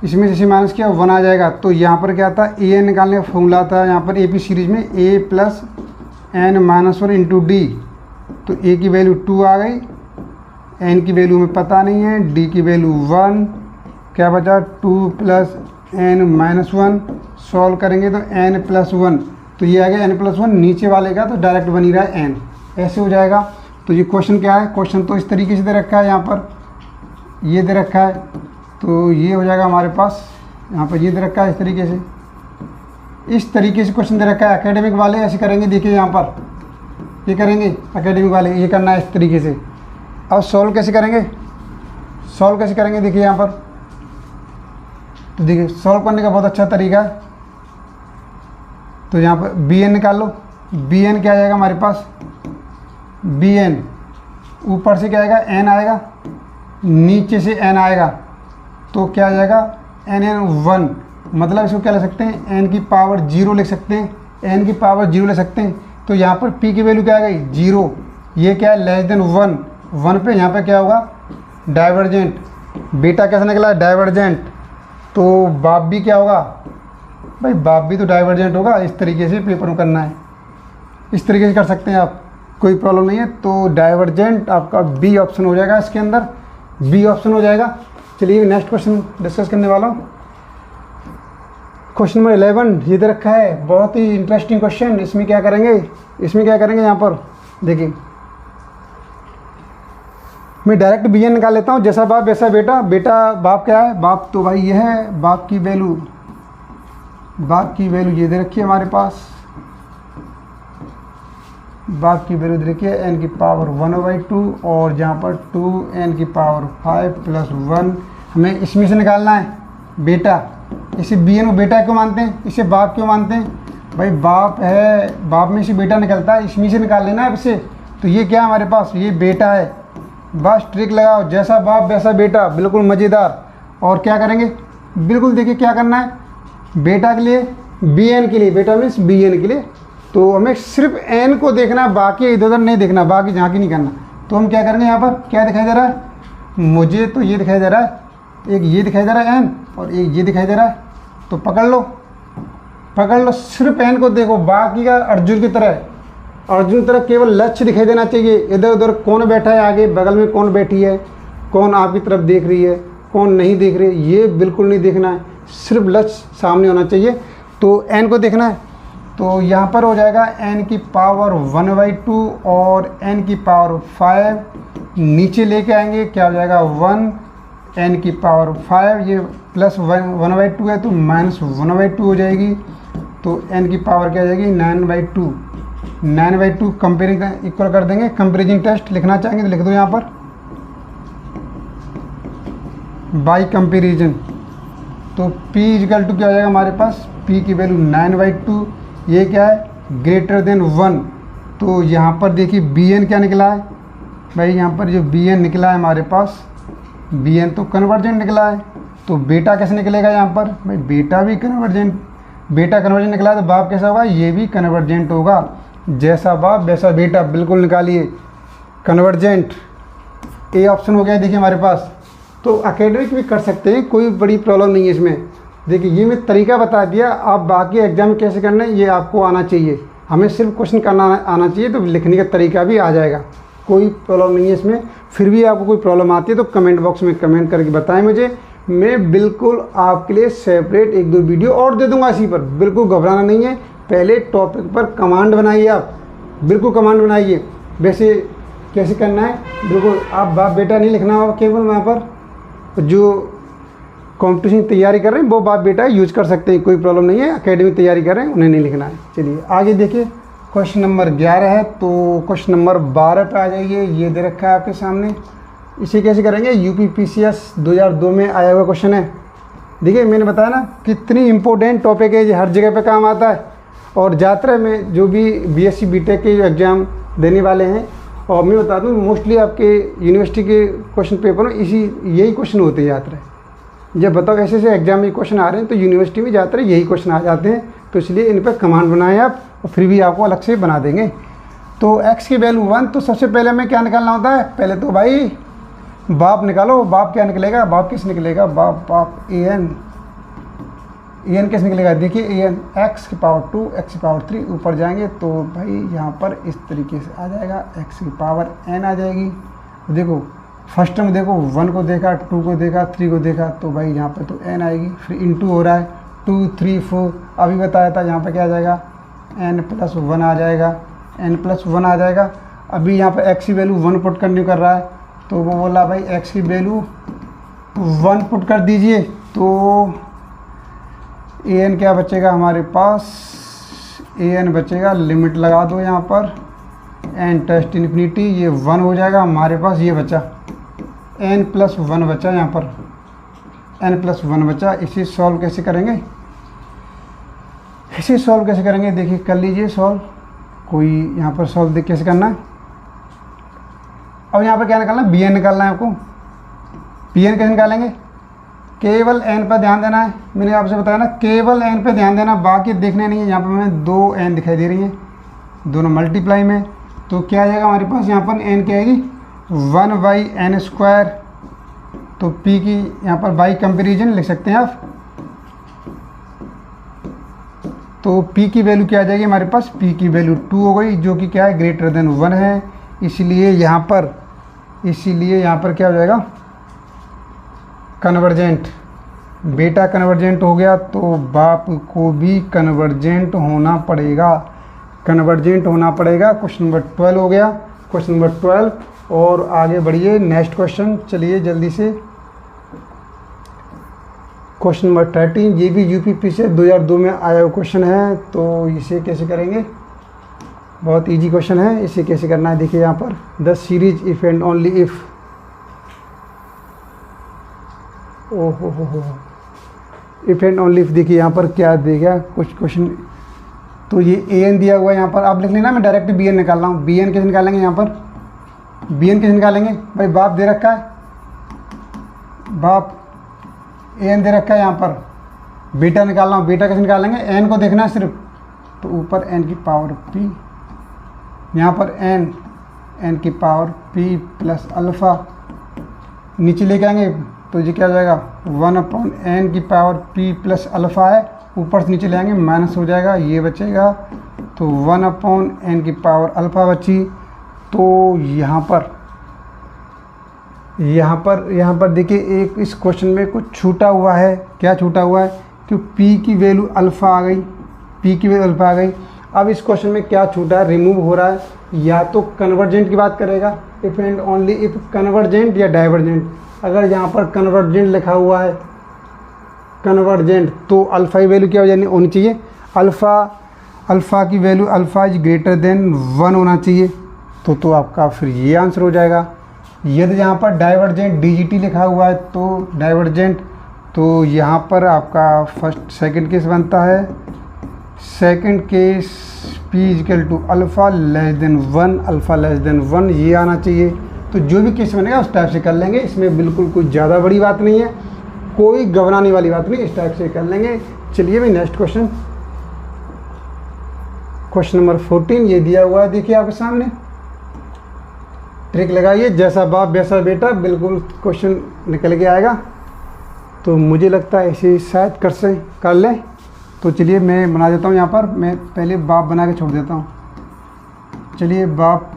इसमें जैसे माइनस किया 1 आ जाएगा। तो यहाँ पर क्या था an निकालने का फॉर्मूला था यहाँ पर AP सीरीज में a+n-1 इंटू d, तो a की वैल्यू 2 आ गई, n की वैल्यू हमें पता नहीं है, d की वैल्यू 1, क्या बचा 2 + n-1, सॉल्व करेंगे तो n+1, तो ये आ गया n+1, नीचे वाले का तो डायरेक्ट बन ही रहा है n, ऐसे हो जाएगा। तो ये क्वेश्चन क्या है, क्वेश्चन तो इस तरीके से दे रखा है, यहाँ पर ये दे रखा है, तो ये हो जाएगा हमारे पास, यहाँ पर ये दे रखा है इस तरीके से क्वेश्चन दे रखा है। एकेडमिक वाले ऐसे करेंगे, देखिए यहाँ पर ये करेंगे एकेडमिक वाले, ये करना है इस तरीके से। अब सॉल्व कैसे करेंगे, देखिए यहाँ पर, तो देखिए सॉल्व करने का बहुत अच्छा तरीका है। तो यहाँ पर bn निकाल लो, bn क्या आ जाएगा हमारे पास, bn ऊपर से क्या आएगा n आएगा, नीचे से n आएगा, तो क्या आ जाएगा n1, मतलब इसको क्या ले सकते हैं n की पावर 0 लिख सकते हैं, n की पावर 0 ले सकते हैं। तो यहाँ पर p की वैल्यू क्या आ गई 0, ये क्या है लेस देन 1 पे यहाँ पे क्या होगा डाइवर्जेंट, बेटा कैसा निकला डाइवर्जेंट, तो बाप भी क्या होगा भाई, बाप भी तो डाइवर्जेंट होगा। इस तरीके से पेपर में करना है, इस तरीके से कर सकते हैं आप, कोई प्रॉब्लम नहीं है। तो डाइवर्जेंट आपका बी ऑप्शन हो जाएगा, इसके अंदर बी ऑप्शन हो जाएगा। चलिए नेक्स्ट क्वेश्चन डिस्कस करने वाला हूँ, क्वेश्चन नंबर 11 ये दे रखा है, बहुत ही इंटरेस्टिंग क्वेश्चन। इसमें क्या करेंगे यहाँ पर देखिए, मैं डायरेक्ट bn निकाल लेता हूँ, जैसा बाप वैसा बेटा। बेटा बाप क्या है, बाप तो भाई ये है, बाप की वैल्यू ये दे रखी है हमारे पास, बाप की वैल्यू दे रखी है n की पावर 1/2 और जहाँ पर 2n की पावर 5 + 1 हमें इसमें से निकालना है बेटा। इसे bn को बेटा क्यों मानते हैं, इसे बाप क्यों मानते हैं भाई, बाप है, बाप में से बेटा निकलता है, इसमें से निकाल लेना है इससे। तो ये क्या है हमारे पास, ये बेटा है। बस ट्रिक लगाओ, जैसा बाप वैसा बेटा, बिल्कुल मज़ेदार। और क्या करेंगे, बिल्कुल देखिए क्या करना है, बेटा के लिए bn के लिए, बेटा मीन्स bn के लिए, तो हमें सिर्फ n को देखना है, बाकी इधर उधर नहीं देखना, बाकी झांकी नहीं करना। तो हम क्या करेंगे, यहाँ पर क्या दिखाई दे रहा है, मुझे तो ये दिखाई दे रहा है, एक ये दिखाई दे रहा है n और एक ये दिखाई दे रहा है। तो पकड़ लो, सिर्फ n को देखो, बाकी का अर्जुन की तरह केवल लक्ष्य दिखाई देना चाहिए। इधर उधर कौन बैठा है आगे, बगल में कौन बैठी है, कौन आपकी तरफ देख रही है, कौन नहीं देख रही है, ये बिल्कुल नहीं देखना है, सिर्फ लक्ष्य सामने होना चाहिए। तो n को देखना है, तो यहाँ पर हो जाएगा n की पावर 1/2 और n की पावर 5, नीचे लेके आएंगे क्या हो जाएगा 1, n की पावर 5, ये प्लस 1/2 है तो -1/2 हो जाएगी। तो n की पावर क्या आ जाएगी 9/2 कंपेयरिंग इक्वल कर देंगे। कंपेरिजन टेस्ट लिखना चाहेंगे तो लिख दो यहाँ पर, बाई कंपेरिजन। तो p इक्वल टू क्या हो जाएगा हमारे पास, p की वैल्यू 9/2, ये क्या है ग्रेटर देन 1। तो यहाँ पर देखिए bn क्या निकला है भाई, यहाँ पर जो bn निकला है हमारे पास, bn तो कन्वर्जेंट निकला है। तो बेटा कैसे निकलेगा यहाँ पर भाई, बेटा कन्वर्जेंट निकला है, तो बाप कैसा होगा, ये भी कन्वर्जेंट होगा, जैसा बाप वैसा बेटा। बिल्कुल निकालिए कन्वर्जेंट, ए ऑप्शन हो गया देखिए हमारे पास। तो एकेडमिक भी कर सकते हैं, कोई बड़ी प्रॉब्लम नहीं है इसमें। देखिए ये मैं तरीका बता दिया, आप बाकी एग्जाम कैसे करना है ये आपको आना चाहिए, हमें सिर्फ क्वेश्चन करना आना चाहिए, तो लिखने का तरीका भी आ जाएगा, कोई प्रॉब्लम नहीं है इसमें। फिर भी आपको कोई प्रॉब्लम आती है तो कमेंट बॉक्स में कमेंट करके बताएं मुझे, मैं बिल्कुल आपके लिए सेपरेट 1-2 वीडियो और दे दूंगा इसी पर। बिल्कुल घबराना नहीं है, पहले टॉपिक पर कमांड बनाइए, आप बिल्कुल कमांड बनाइए। वैसे कैसे करना है, बिल्कुल आप बाप बेटा नहीं लिखना होगा, केवल वहाँ पर जो कॉम्पिटिशन की तैयारी कर रहे हैं वो बाप बेटा यूज कर सकते हैं, कोई प्रॉब्लम नहीं है। एकेडमिक तैयारी कर रहे हैं उन्हें नहीं लिखना है। चलिए आगे देखिए, क्वेश्चन नंबर 11 है, तो क्वेश्चन नंबर 12 पे आ जाइए। ये दे रखा है आपके सामने, इसे कैसे करेंगे, यूपीपीसीएस 2002 में आया हुआ क्वेश्चन है। देखिए मैंने बताया ना कितनी इंपॉर्टेंट टॉपिक है, ये हर जगह पे काम आता है। और यात्रा में जो भी बीएससी बीटेक के एग्ज़ाम देने वाले हैं, और मैं बता दूँ मोस्टली आपके यूनिवर्सिटी के क्वेश्चन पेपर में यही क्वेश्चन होते हैं यात्रा। जब बताओ ऐसे एग्जाम में क्वेश्चन आ रहे हैं तो यूनिवर्सिटी में ज़्यादातर यही क्वेश्चन आ जाते हैं, तो इसलिए इन पर कमांड बनाएं आप, और फिर भी आपको अलग से बना देंगे। तो x की वैल्यू 1, तो सबसे पहले हमें क्या निकालना होता है, पहले तो भाई बाप निकालो। बाप क्या निकलेगा, बाप किस निकलेगा, बाप an कैसे निकलेगा, देखिए an x की पावर 2 x की पावर 3, ऊपर जाएंगे तो भाई यहाँ पर इस तरीके से आ जाएगा, x की पावर n आ जाएगी। देखो फर्स्ट में देखो 1 को देखा, 2 को देखा, 3 को देखा, तो भाई यहाँ पे तो n आएगी। फिर इंटू हो रहा है 2 3 4, अभी बताया था यहाँ पे क्या आ जाएगा n+1 आ जाएगा, n+1 आ जाएगा। अभी यहाँ पे x की वैल्यू 1 पुट करने कर रहा है, तो वो बोला भाई x की वैल्यू 1 पुट कर दीजिए, तो an क्या बचेगा हमारे पास, an बचेगा, लिमिट लगा दो यहाँ पर n टेस्ट इन्फिनिटी, ये 1 हो जाएगा हमारे पास, ये बचा n+1 बचा, यहाँ पर n+1 बचा। इसे सॉल्व कैसे करेंगे, देखिए कर लीजिए सॉल्व, कोई यहाँ पर सॉल्व देख कैसे करना है। अब यहाँ पर क्या निकालना है, bn निकालना है आपको। bn कैसे निकालेंगे, केवल n पर ध्यान देना है, मैंने आपसे बताया ना केवल n पे ध्यान देना, बाकी देखने नहीं है। यहाँ पर हमें 2 n दिखाई दे रही है, दोनों मल्टीप्लाई में, तो क्या आ जाएगा हमारे पास, यहाँ पर n क्या आएगी 1/n²। तो p की यहाँ पर बाई कंपेरिजन लिख सकते हैं आप, तो p की वैल्यू क्या आ जाएगी हमारे पास, p की वैल्यू 2 हो गई, जो कि क्या है ग्रेटर देन 1 है, इसीलिए यहाँ पर क्या हो जाएगा कन्वर्जेंट। बेटा कन्वर्जेंट हो गया तो बाप को भी कन्वर्जेंट होना पड़ेगा, क्वेश्चन नंबर 12 हो गया। क्वेश्चन नंबर 12, और आगे बढ़िए नेक्स्ट क्वेश्चन। चलिए जल्दी से क्वेश्चन नंबर 13, ये भी यूपीपी से 2002 में आया हुआ क्वेश्चन है। तो इसे कैसे करेंगे, बहुत इजी क्वेश्चन है। इसे कैसे करना है देखिए यहाँ पर, the series if and only if, हो इफ़ एंड ओनली इफ़। देखिए यहाँ पर क्या देगा कुछ क्वेश्चन, तो ये ए एन दिया हुआ है यहाँ पर, आप लिख लेना, मैं डायरेक्ट बी एन निकाल रहा हूँ। बी एन कैसे निकालेंगे यहाँ पर, बी एन कैसे निकालेंगे भाई, बाप दे रखा है, बाप ए एन दे रखा है यहाँ पर, बीटा निकाल रहा हूँ। बीटा कैसे निकालेंगे, एन को देखना है सिर्फ, तो ऊपर एन की पावर पी, यहाँ पर एन की पावर पी प्लस अल्फ़ा, नीचे लेके आएंगे तो ये क्या हो जाएगा 1/n की पावर p प्लस अल्फ़ा है, ऊपर से नीचे ले आएंगे माइनस हो जाएगा, ये बचेगा, तो 1/n की पावर अल्फ़ा बची। तो यहाँ पर देखिए एक इस क्वेश्चन में कुछ छूटा हुआ है। क्या छूटा हुआ है कि p की वैल्यू अल्फ़ा आ गई, p की वैल्यू अल्फ़ा आ गई। अब इस क्वेश्चन में क्या छूटा है, रिमूव हो रहा है, या तो कन्वर्जेंट की बात करेगा, if and only if convergent या डाइवर्जेंट। अगर यहाँ पर कन्वर्जेंट लिखा हुआ है, कन्वर्जेंट, तो अल्फ़ा की वैल्यू क्या हो जानी होनी चाहिए, अल्फ़ा की value alpha is greater than 1 होना चाहिए। तो आपका फिर ये आंसर हो जाएगा। यदि यहाँ पर डाइवर्जेंट DGT लिखा हुआ है तो डाइवर्जेंट, तो यहाँ पर आपका सेकंड केस बनता है, second case p equal to alpha less than 1, alpha less than 1, ये आना चाहिए। तो जो भी केस बनेगा उस टाइप से कर लेंगे, इसमें बिल्कुल कोई ज़्यादा बड़ी बात नहीं है, कोई घबराने वाली बात नहीं, इस टाइप से कर लेंगे। चलिए भाई नेक्स्ट क्वेश्चन, क्वेश्चन नंबर 14 ये दिया हुआ है, देखिए आपके सामने, ट्रिक लगाइए, जैसा बाप वैसा बेटा, बिल्कुल क्वेश्चन निकल के आएगा। तो मुझे लगता है इसे शायद कर लें। तो चलिए मैं बना देता हूँ, यहाँ पर मैं पहले बाप बना के छोड़ देता हूँ। चलिए बाप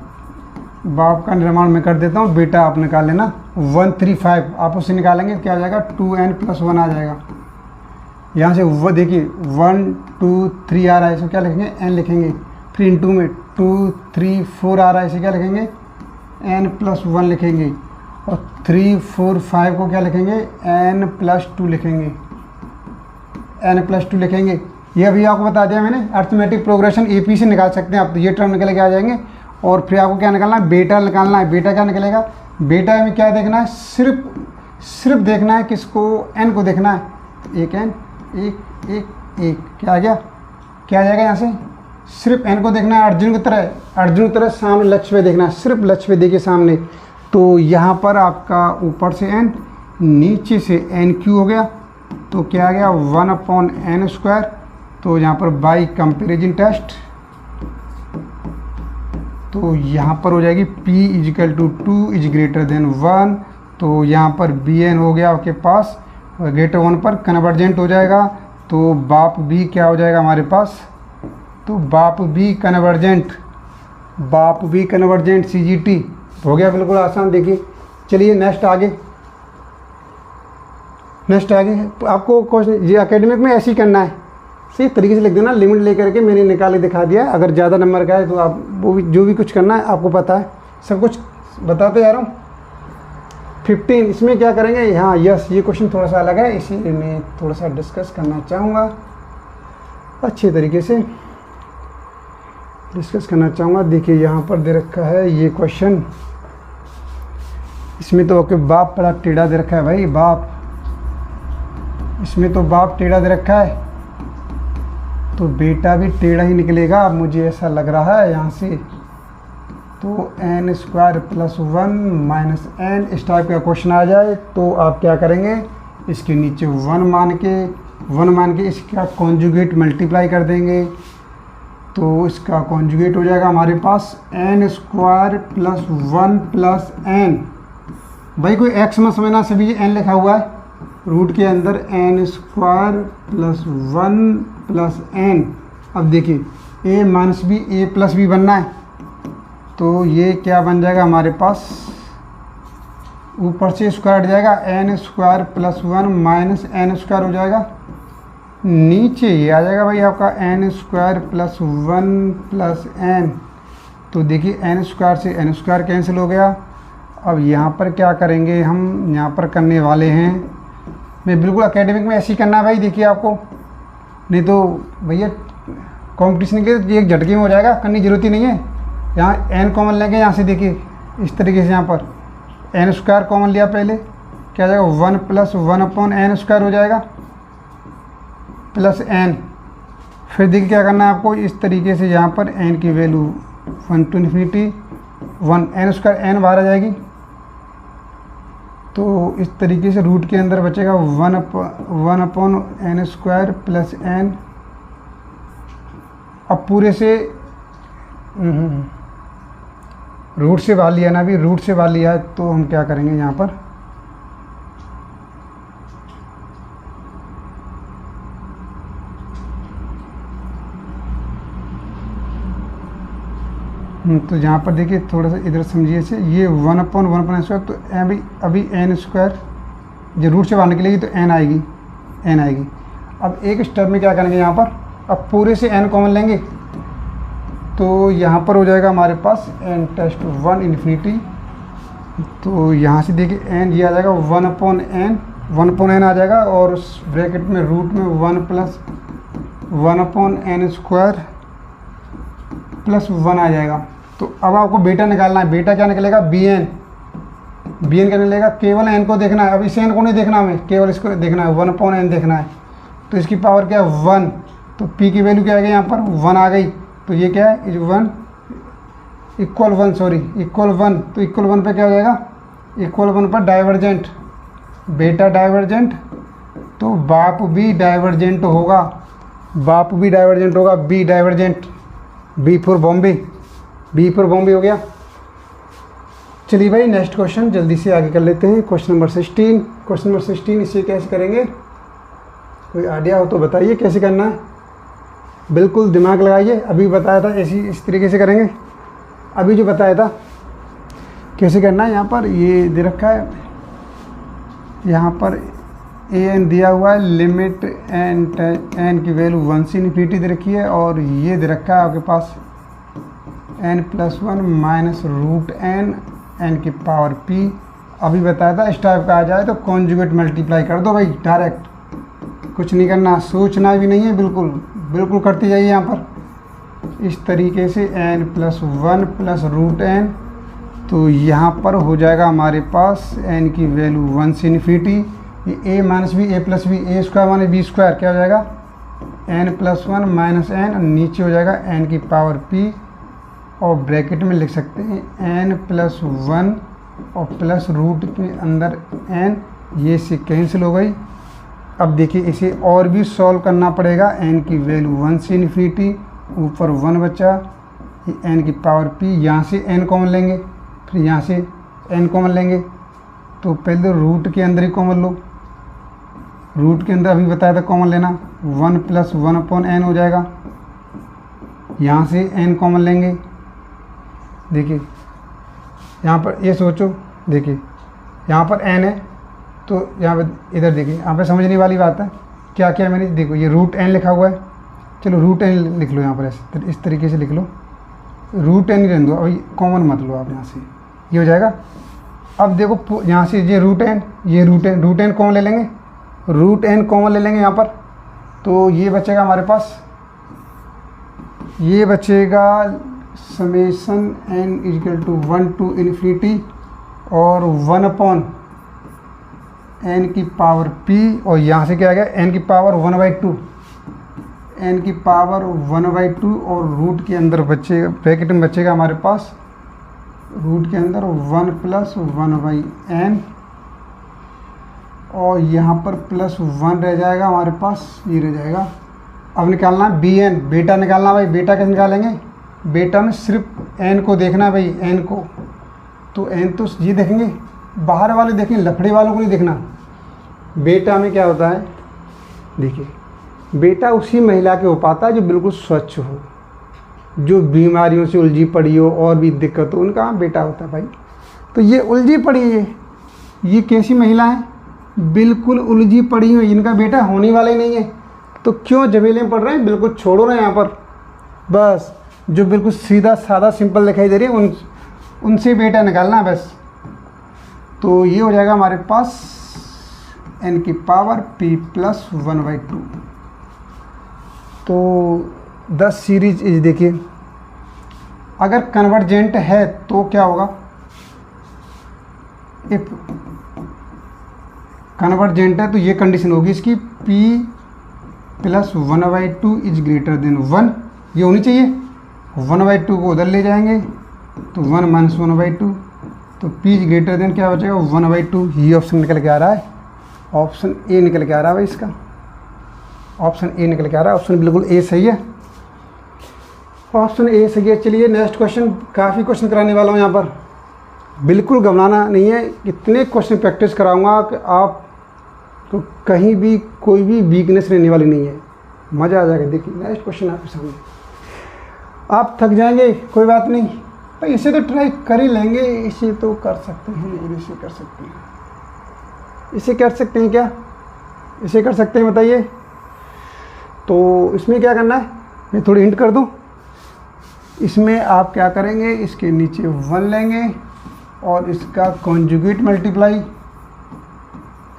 का निर्माण मैं कर देता हूँ, बेटा आप निकाल लेना। 135 आप उससे निकालेंगे क्या आ जाएगा, 2n + 1 आ जाएगा। यहाँ से वो देखिए 1 2 3 आ रहा है, इसे क्या लिखेंगे, n लिखेंगे। फिर इंटू में 2 3 4 आ रहा है, इसे क्या लिखेंगे, n + 1 लिखेंगे। और 3 4 5 को क्या लिखेंगे, n + 2 लिखेंगे, n + 2 लिखेंगे। ये अभी आपको बता दिया मैंने, अर्थमेटिक प्रोग्रेशन AP से निकाल सकते हैं आप, तो ये टर्म निकल के आ जाएंगे। और फिर आपको क्या निकालना है, बेटा निकालना है। बेटा क्या निकलेगा, बेटा में क्या देखना है, सिर्फ देखना है किसको, n को देखना है, एक n एक क्या आ गया, क्या आ जाएगा यहाँ से, सिर्फ n को देखना है, अर्जुन की तरह सामने लक्ष्य पे देखना है, सिर्फ लक्ष्य पे देखिए सामने। तो यहाँ पर आपका ऊपर से n, नीचे से NQ हो गया, तो क्या आ गया 1/n²। तो यहाँ पर बाई कंपेरिजन टेस्ट, तो यहाँ पर हो जाएगी p = 2 इज ग्रेटर देन 1। तो यहाँ पर bn हो गया आपके पास, ग्रेटर 1 पर कन्वर्जेंट हो जाएगा। तो बाप भी क्या हो जाएगा हमारे पास, तो बाप भी कन्वर्जेंट CGT हो गया, बिल्कुल आसान। देखिए चलिए नेक्स्ट आगे आपको क्वेश्चन ये एकेडमिक में ऐसे ही करना है, सही तरीके से लिख देना, लिमिट लेकर के मैंने निकाल के दिखा दिया है। अगर ज़्यादा नंबर का है तो आप वो भी जो भी कुछ करना है आपको पता है, सब कुछ बताते जा रहा हूँ। 15 इसमें क्या करेंगे, हाँ यस, ये क्वेश्चन थोड़ा सा अलग है, इसे मैं थोड़ा सा डिस्कस करना चाहूँगा, अच्छे तरीके से डिस्कस करना चाहूँगा। देखिए यहाँ पर दे रखा है ये क्वेश्चन, इसमें तो ओके बाप बड़ा टेढ़ा दे रखा है भाई, बाप, इसमें तो बाप टेढ़ा दे रखा है, तो बेटा भी टेढ़ा ही निकलेगा, मुझे ऐसा लग रहा है यहाँ से। तो n² + 1 - n इस टाइप का क्वेश्चन आ जाए तो आप क्या करेंगे, इसके नीचे 1 मान के इसका कॉन्जुगेट मल्टीप्लाई कर देंगे। तो इसका कॉन्जुगेट हो जाएगा हमारे पास n² + 1 + n। भाई कोई x मत समझना, सभी n लिखा हुआ है रूट के अंदर, n² + 1 + n। अब देखिए a - b a + b बनना है, तो ये क्या बन जाएगा हमारे पास, ऊपर से स्क्वायर हट जाएगा, n² + 1 - n² हो जाएगा, नीचे ये आ जाएगा भाई आपका n² + 1 + n। तो देखिए n² से n² कैंसिल हो गया, अब यहाँ पर क्या करेंगे हम, यहाँ पर करने वाले हैं, मैं बिल्कुल एकेडमिक में ऐसे ही करना है भाई, देखिए आपको, नहीं तो भैया कंपटीशन के लिए एक झटके में हो जाएगा, करने की जरूरत ही नहीं है। यहाँ n कॉमन लेंगे, यहाँ से देखिए इस तरीके से, यहाँ पर n स्क्वायर कॉमन लिया पहले, क्या हो जाएगा 1 + 1/n स्क्वायर हो जाएगा प्लस n। फिर देखिए क्या करना है आपको, इस तरीके से यहाँ पर n की value 1 to ∞ 1 n square n बाहर आ जाएगी, तो इस तरीके से रूट के अंदर बचेगा 1/n स्क्वायर प्लस n। अब पूरे से रूट से बाहर लिया ना, अभी रूट से बाहर लिया है, तो हम क्या करेंगे यहाँ पर, तो यहाँ पर देखिए थोड़ा सा इधर समझिए से, ये 1/1 स्क्वायर, तो अभी n स्क्वायर जो रूट से बाहर निकलेगी तो n आएगी। अब एक स्टेप में क्या करेंगे यहाँ पर, अब पूरे से n कॉमन लेंगे, तो यहाँ पर हो जाएगा हमारे पास n⁻1 ∞। तो यहाँ से देखिए n ये आ जाएगा 1/n आ जाएगा, और ब्रैकेट में रूट में 1 + 1/n स्क्वायर प्लस 1 आ जाएगा। तो अब आपको बेटा निकालना है, बेटा क्या निकलेगा bn क्या निकलेगा, केवल n को देखना है, अब इस n को नहीं देखना हमें, केवल इसको देखना है, 1/n देखना है। तो इसकी पावर क्या है 1, तो p की वैल्यू क्या आ गई यहाँ पर 1 आ गई, तो ये क्या है 1 इक्वल 1 तो इक्वल 1 पे क्या हो जाएगा, इक्वल 1 पर डाइवर्जेंट, बेटा डाइवर्जेंट, तो बाप भी डाइवर्जेंट होगा, B divergent, B for Bombay हो गया। चलिए भाई नेक्स्ट क्वेश्चन जल्दी से आगे कर लेते हैं। क्वेश्चन नंबर 16 इसे कैसे करेंगे, कोई आइडिया हो तो बताइए कैसे करना है, बिल्कुल दिमाग लगाइए। अभी बताया था ऐसी इस तरीके से करेंगे, अभी जो बताया था कैसे करना है। यहाँ पर ये दे रखा है, यहाँ पर an दिया हुआ है, लिमिट n की वैल्यू 1 से ∞ दे रखी है, और ये दे रखा है आपके पास n+1 - n की पावर p। अभी बताया था इस टाइप का आ जाए तो कॉन्जुगेट मल्टीप्लाई कर दो भाई, डायरेक्ट, कुछ नहीं करना, सोचना भी नहीं है, बिल्कुल करते जाइए यहाँ पर इस तरीके से n+1 + n। तो यहाँ पर हो जाएगा हमारे पास n की वैल्यू 1 से ∞, ये a - b a + b, a square - b square क्या हो जाएगा n+1 - n, नीचे हो जाएगा n की पावर p, और ब्रैकेट में लिख सकते हैं n+1 और प्लस रूट के अंदर n, ये से कैंसिल हो गई। अब देखिए इसे और भी सॉल्व करना पड़ेगा, n की वैल्यू 1 से ∞, ऊपर 1 बचा, ये n की पावर p, यहाँ से n कॉमन लेंगे, फिर यहाँ से n कॉमन लेंगे, तो पहले रूट के अंदर ही कॉमन लो, रूट के अंदर अभी बताया था कॉमन लेना, 1 + 1/n हो जाएगा। यहाँ से n कॉमन लेंगे, देखिए यहाँ पर ये सोचो, देखिए यहाँ पर n है, तो यहाँ पे इधर देखिए, यहाँ पे समझने वाली बात है, क्या क्या मैंने, देखो ये √n लिखा हुआ है, चलो √n लिख लो, यहाँ पर ऐसे इस तरीके से लिख लो, √n ही रहने दो, अभी कॉमन मत लो आप, यहाँ से ये हो जाएगा। अब देखो यहाँ से ये √n कॉमन ले लेंगे, यहाँ पर, तो ये बचेगा हमारे पास, ये बचेगा समेशन n = 1 to ∞ और 1/n की पावर p, और यहाँ से क्या आ गया n की पावर 1/2, और रूट के अंदर बचेगा, ब्रैकेट में बचेगा हमारे पास रूट के अंदर 1 + 1/n, और यहाँ पर +1 रह जाएगा हमारे पास, ये रह जाएगा। अब निकालना है bn, बेटा निकालना भाई, बेटा कैसे निकालेंगे, बेटा में सिर्फ n को देखना है भाई, n को, तो n तो ये देखेंगे, बाहर वाले देखेंगे, लफड़े वालों को नहीं देखना। बेटा में क्या होता है, देखिए बेटा उसी महिला के हो पाता है जो बिल्कुल स्वच्छ हो, जो बीमारियों से उलझी पड़ी हो और भी दिक्कत हो, उनका बेटा होता है भाई। तो ये उलझी पड़ी है, ये कैसी महिला है, बिल्कुल उलझी पड़ी हुई, इनका बेटा होने वाला ही नहीं है, तो क्यों झमेले में पड़ रहे हैं, बिल्कुल छोड़ो ना यहाँ पर, बस जो बिल्कुल सीधा सादा सिंपल दिखाई दे रही है उनसे बेटा निकालना है बस। तो ये हो जाएगा हमारे पास n की पावर p प्लस 1/2। तो 10 सीरीज इज देखिए, अगर कन्वर्जेंट है तो क्या होगा, इफ कन्वर्जेंट है तो ये कंडीशन होगी इसकी p plus 1/2 is greater than 1, ये होनी चाहिए। 1/2 को उधर ले जाएंगे तो 1 माइनस 1/2, तो p इज ग्रेटर देन क्या बचेगा 1/2। ये ऑप्शन निकल के आ रहा है, ऑप्शन ए निकल के आ रहा है भाई इसका, ऑप्शन ए निकल के आ रहा है। ऑप्शन बिल्कुल ए सही है, ऑप्शन ए सही है। चलिए नेक्स्ट क्वेश्चन, काफ़ी क्वेश्चन कराने वाला हूँ यहाँ पर, बिल्कुल घबराना नहीं है, इतने क्वेश्चन प्रैक्टिस कराऊंगा कि आप तो कहीं भी कोई भी वीकनेस रहने वाली नहीं है, मज़ा आ जाएगा। देखिए नेक्स्ट क्वेश्चन आपके सामने, आप थक जाएंगे कोई बात नहीं भाई, इसे तो ट्राई कर ही लेंगे, इसे तो कर सकते हैं, इसे कर सकते हैं, इसे कर सकते हैं क्या, इसे कर सकते हैं बताइए। तो इसमें क्या करना है, मैं थोड़ी हिंट कर दूं, इसमें आप क्या करेंगे, इसके नीचे 1 लेंगे और इसका conjugate multiply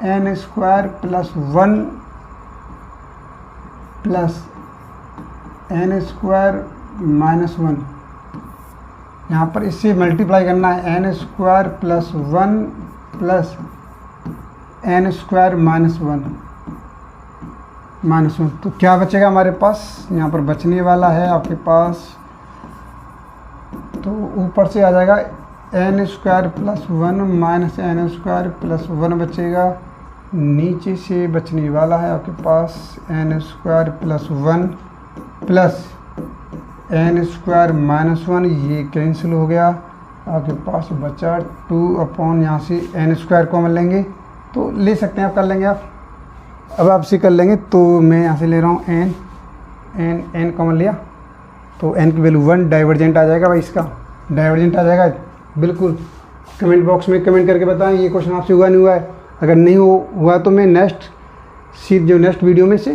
n square plus 1 plus n square minus 1, यहाँ पर इससे मल्टीप्लाई करना है n square plus 1 plus n square minus 1। तो क्या बचेगा हमारे पास, यहाँ पर बचने वाला है आपके पास, तो ऊपर से आ जाएगा n square plus 1 minus n square plus 1 बचेगा, नीचे से बचने वाला है आपके पास n square plus 1 plus n square minus 1, ये कैंसिल हो गया, आपके पास बचा 2 यहाँ से n स्क्वायर कॉमन लेंगे तो ले सकते हैं आप, कर लेंगे आप, अब आपसे कर लेंगे। तो मैं यहाँ से ले रहा हूँ n कॉमन लिया तो n की वैल्यू 1, डाइवर्जेंट आ जाएगा भाई, इसका डाइवर्जेंट आ जाएगा बिल्कुल। कमेंट बॉक्स में कमेंट करके बताएं ये क्वेश्चन आपसे हुआ नहीं हुआ है, अगर नहीं हुआ तो मैं नेक्स्ट वीडियो में से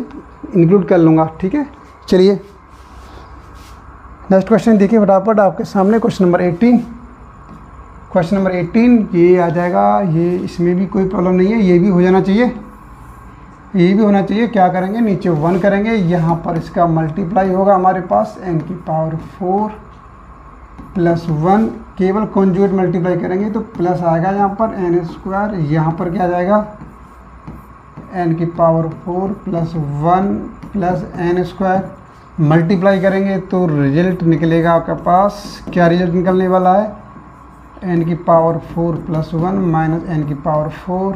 इंक्लूड कर लूँगा, ठीक है। चलिए नेक्स्ट क्वेश्चन देखिए फटाफट आपके सामने, क्वेश्चन नंबर 18। क्वेश्चन नंबर 18 ये आ जाएगा, ये इसमें भी कोई प्रॉब्लम नहीं है, ये भी हो जाना चाहिए, ये भी होना चाहिए। क्या करेंगे, नीचे 1 करेंगे, यहाँ पर इसका मल्टीप्लाई होगा हमारे पास n की पावर 4 प्लस 1, केवल कॉन्जुगेट मल्टीप्लाई करेंगे तो प्लस आएगा यहाँ पर n स्क्वायर, यहाँ पर क्या जाएगा n की power 4 plus 1 plus n square, multiply करेंगे तो रिजल्ट निकलेगा आपके पास, क्या रिजल्ट निकलने वाला है, n की पावर 4 प्लस 1 माइनस n की पावर 4।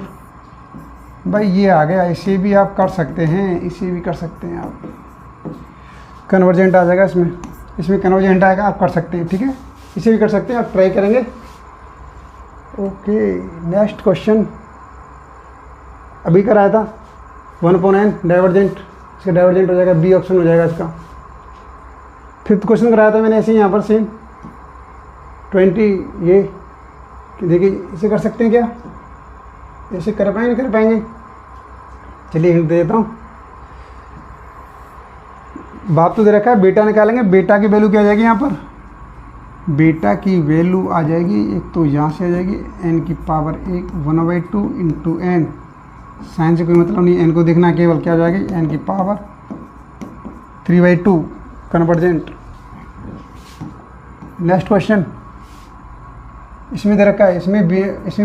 भाई ये आ गया, इसे भी आप कर सकते हैं, इसे भी कर सकते हैं आप, कन्वर्जेंट आ जाएगा इसमें कन्वर्जेंट आएगा, आप कर सकते हैं, ठीक है, इसे भी कर सकते हैं, आप ट्राई करेंगे। ओके नेक्स्ट क्वेश्चन अभी कराया था 1/n डाइवर्जेंट, इसका डाइवर्जेंट हो जाएगा बी ऑप्शन हो जाएगा इसका। 5th क्वेश्चन कराया था मैंने ऐसे ही यहाँ पर सेम 20, ये देखिए इसे कर सकते हैं क्या, ऐसे कर पाएंगे नहीं कर पाएंगे, चलिए हिंट दे देता हूँ। बात तो दे रखा है, बेटा निकालेंगे, बेटा की वैल्यू क्या आ जाएगी, यहाँ पर बेटा की वैल्यू आ जाएगी, एक तो यहाँ से आ जाएगी n की पावर 1/2 इंटू n, साइन से कोई मतलब नहीं, n को देखना केवल क्या हो जाएगी n की पावर 3/2 कन्वर्जेंट। नेक्स्ट क्वेश्चन इसमें दे रखा है, इसमें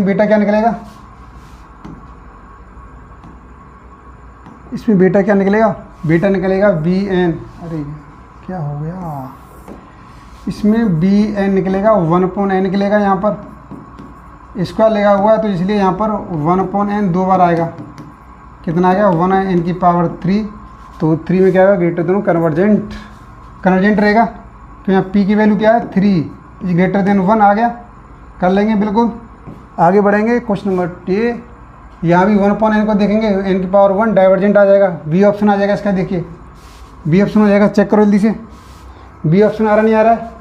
बेटा क्या निकलेगा, इसमें बेटा क्या निकलेगा, बेटा निकलेगा bn, अरे क्या हो गया, इसमें bn निकलेगा 1/n निकलेगा, यहाँ पर स्क्वायर लगा हुआ है तो इसलिए यहाँ पर 1/n 2 बार आएगा, कितना आएगा 1n की पावर 3, तो 3 में क्या होगा ग्रेटर देन कन्वर्जेंट रहेगा, तो यहाँ p की वैल्यू क्या है 3 इज ग्रेटर देन 1 आ गया, कर लेंगे बिल्कुल। आगे बढ़ेंगे क्वेश्चन नंबर 10, यहाँ भी 1/n को देखेंगे, n की पावर 1 डाइवर्जेंट आ जाएगा, बी ऑप्शन आ जाएगा इसका, देखिए बी ऑप्शन हो जाएगा, चेक करो जल्दी से, बी ऑप्शन आ रहा नहीं आ रहा है,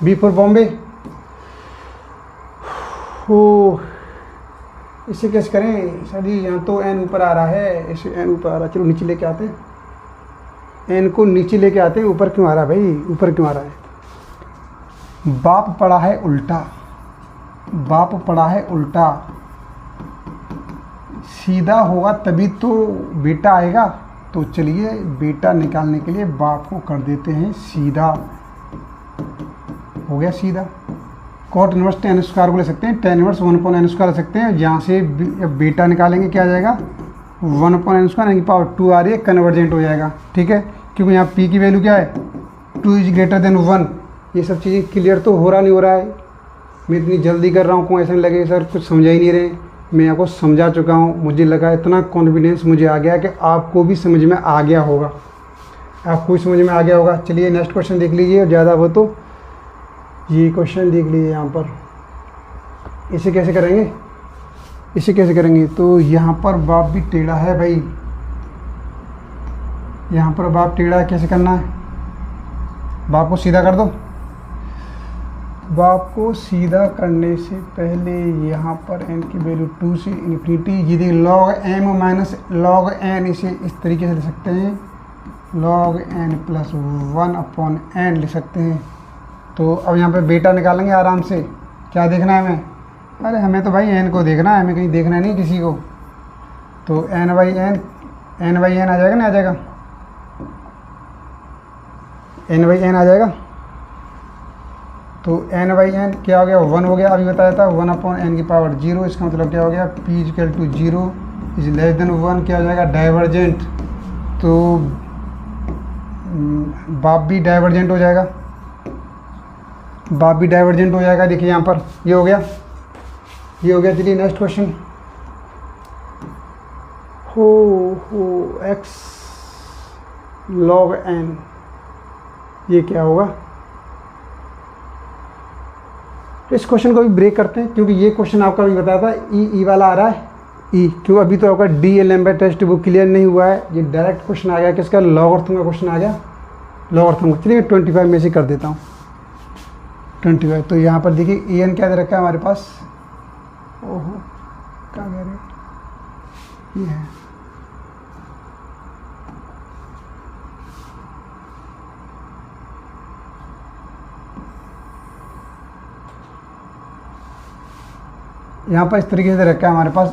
बी फॉर बॉम्बे। हो इसे कैसे करें सर, यहाँ तो n ऊपर आ रहा है, इसे n ऊपर आ रहा है, चलो नीचे लेके आते हैं, n को नीचे लेके आते हैं, ऊपर क्यों आ रहा है भाई, ऊपर क्यों आ रहा है, बाप पड़ा है उल्टा, बाप पड़ा है उल्टा, सीधा होगा तभी तो बेटा आएगा। तो चलिए बेटा निकालने के लिए बाप को कर देते हैं सीधा, हो गया सीधा। कॉट इनवर्स tan स्क्वायर को ले सकते हैं, tan इनवर्स 1/n स्क्वायर ले सकते हैं। यहाँ से बेटा निकालेंगे क्या आ जाएगा 1/n स्क्वायर, यानी कि पावर 2 आ रही है, कन्वर्जेंट हो जाएगा। ठीक है, क्योंकि यहाँ p की वैल्यू क्या है 2 = 1। ये सब चीज़ें क्लियर तो हो रहा नहीं हो रहा है। मैं इतनी जल्दी कर रहा हूँ, कोई ऐसा नहीं लगे सर कुछ समझा ही नहीं रहे। मैं आपको समझा चुका हूँ, मुझे लगा इतना कॉन्फिडेंस मुझे आ गया कि आपको भी समझ में आ गया होगा, आपको भी समझ में आ गया होगा। चलिए नेक्स्ट क्वेश्चन देख लीजिए, ज़्यादा वो तो ये क्वेश्चन देख लीजिए यहाँ पर। इसे कैसे करेंगे, इसे कैसे करेंगे, तो यहाँ पर बाप भी टेढ़ा है भाई, यहाँ पर बाप टेढ़ा है, कैसे करना है, बाप को सीधा कर दो। बाप को सीधा करने से पहले यहाँ पर n की वैल्यू 2 से इन्फिनिटी, ये देखिए log m minus log n, इसे इस तरीके से लिख सकते हैं, log n प्लस 1/n लिख सकते हैं। तो अब यहाँ पे बेटा निकालेंगे आराम से। क्या देखना है हमें, अरे हमें तो भाई n को देखना है, हमें कहीं देखना नहीं किसी को। तो n/n आ जाएगा ना, आ जाएगा n/n आ जाएगा। तो n/n क्या हो गया 1 हो गया, अभी बताया था 1/n की पावर 0। इसका मतलब क्या हो गया p = 0 > 1 क्या हो जाएगा डाइवर्जेंट। तो बाप भी डाइवर्जेंट हो जाएगा, बाप भी डाइवर्जेंट हो जाएगा। देखिए यहाँ पर ये हो गया, ये हो गया। चलिए नेक्स्ट क्वेश्चन, हो x log n, ये क्या होगा। तो इस क्वेश्चन को भी ब्रेक करते हैं, क्योंकि ये क्वेश्चन आपका भी बताया था ई वाला आ रहा है ई, क्यों अभी तो आपका DLM टेस्ट बुक क्लियर नहीं हुआ है। ये डायरेक्ट क्वेश्चन आ गया, किसका लॉगरिथम का क्वेश्चन आ गया, लॉगरिथम का। चलिए 25 में से कर देता हूँ 25। तो यहाँ पर देखिए an क्या दे रखा है हमारे पास, ओहो क्या कह रहे, ये है यहाँ पर, इस तरीके से दे रखा है हमारे पास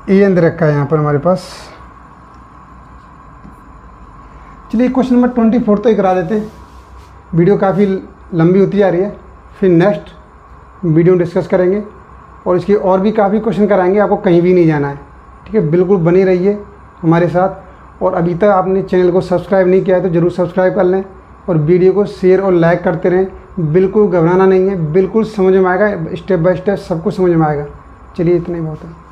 an दे रखा है यहाँ पर हमारे पास। चलिए क्वेश्चन नंबर 24 तो ही करा देते हैं, वीडियो काफ़ी लंबी होती जा रही है। फिर नेक्स्ट वीडियो डिस्कस करेंगे और इसके और भी काफ़ी क्वेश्चन कराएंगे, आपको कहीं भी नहीं जाना है। ठीक है, बिल्कुल बने रहिए हमारे साथ। और अभी तक आपने चैनल को सब्सक्राइब नहीं किया है तो ज़रूर सब्सक्राइब कर लें और वीडियो को शेयर और लाइक करते रहें। बिल्कुल घबराना नहीं है, बिल्कुल समझ में आएगा, स्टेप बाय स्टेप सब कुछ समझ में आएगा। चलिए इतना ही बहुत है।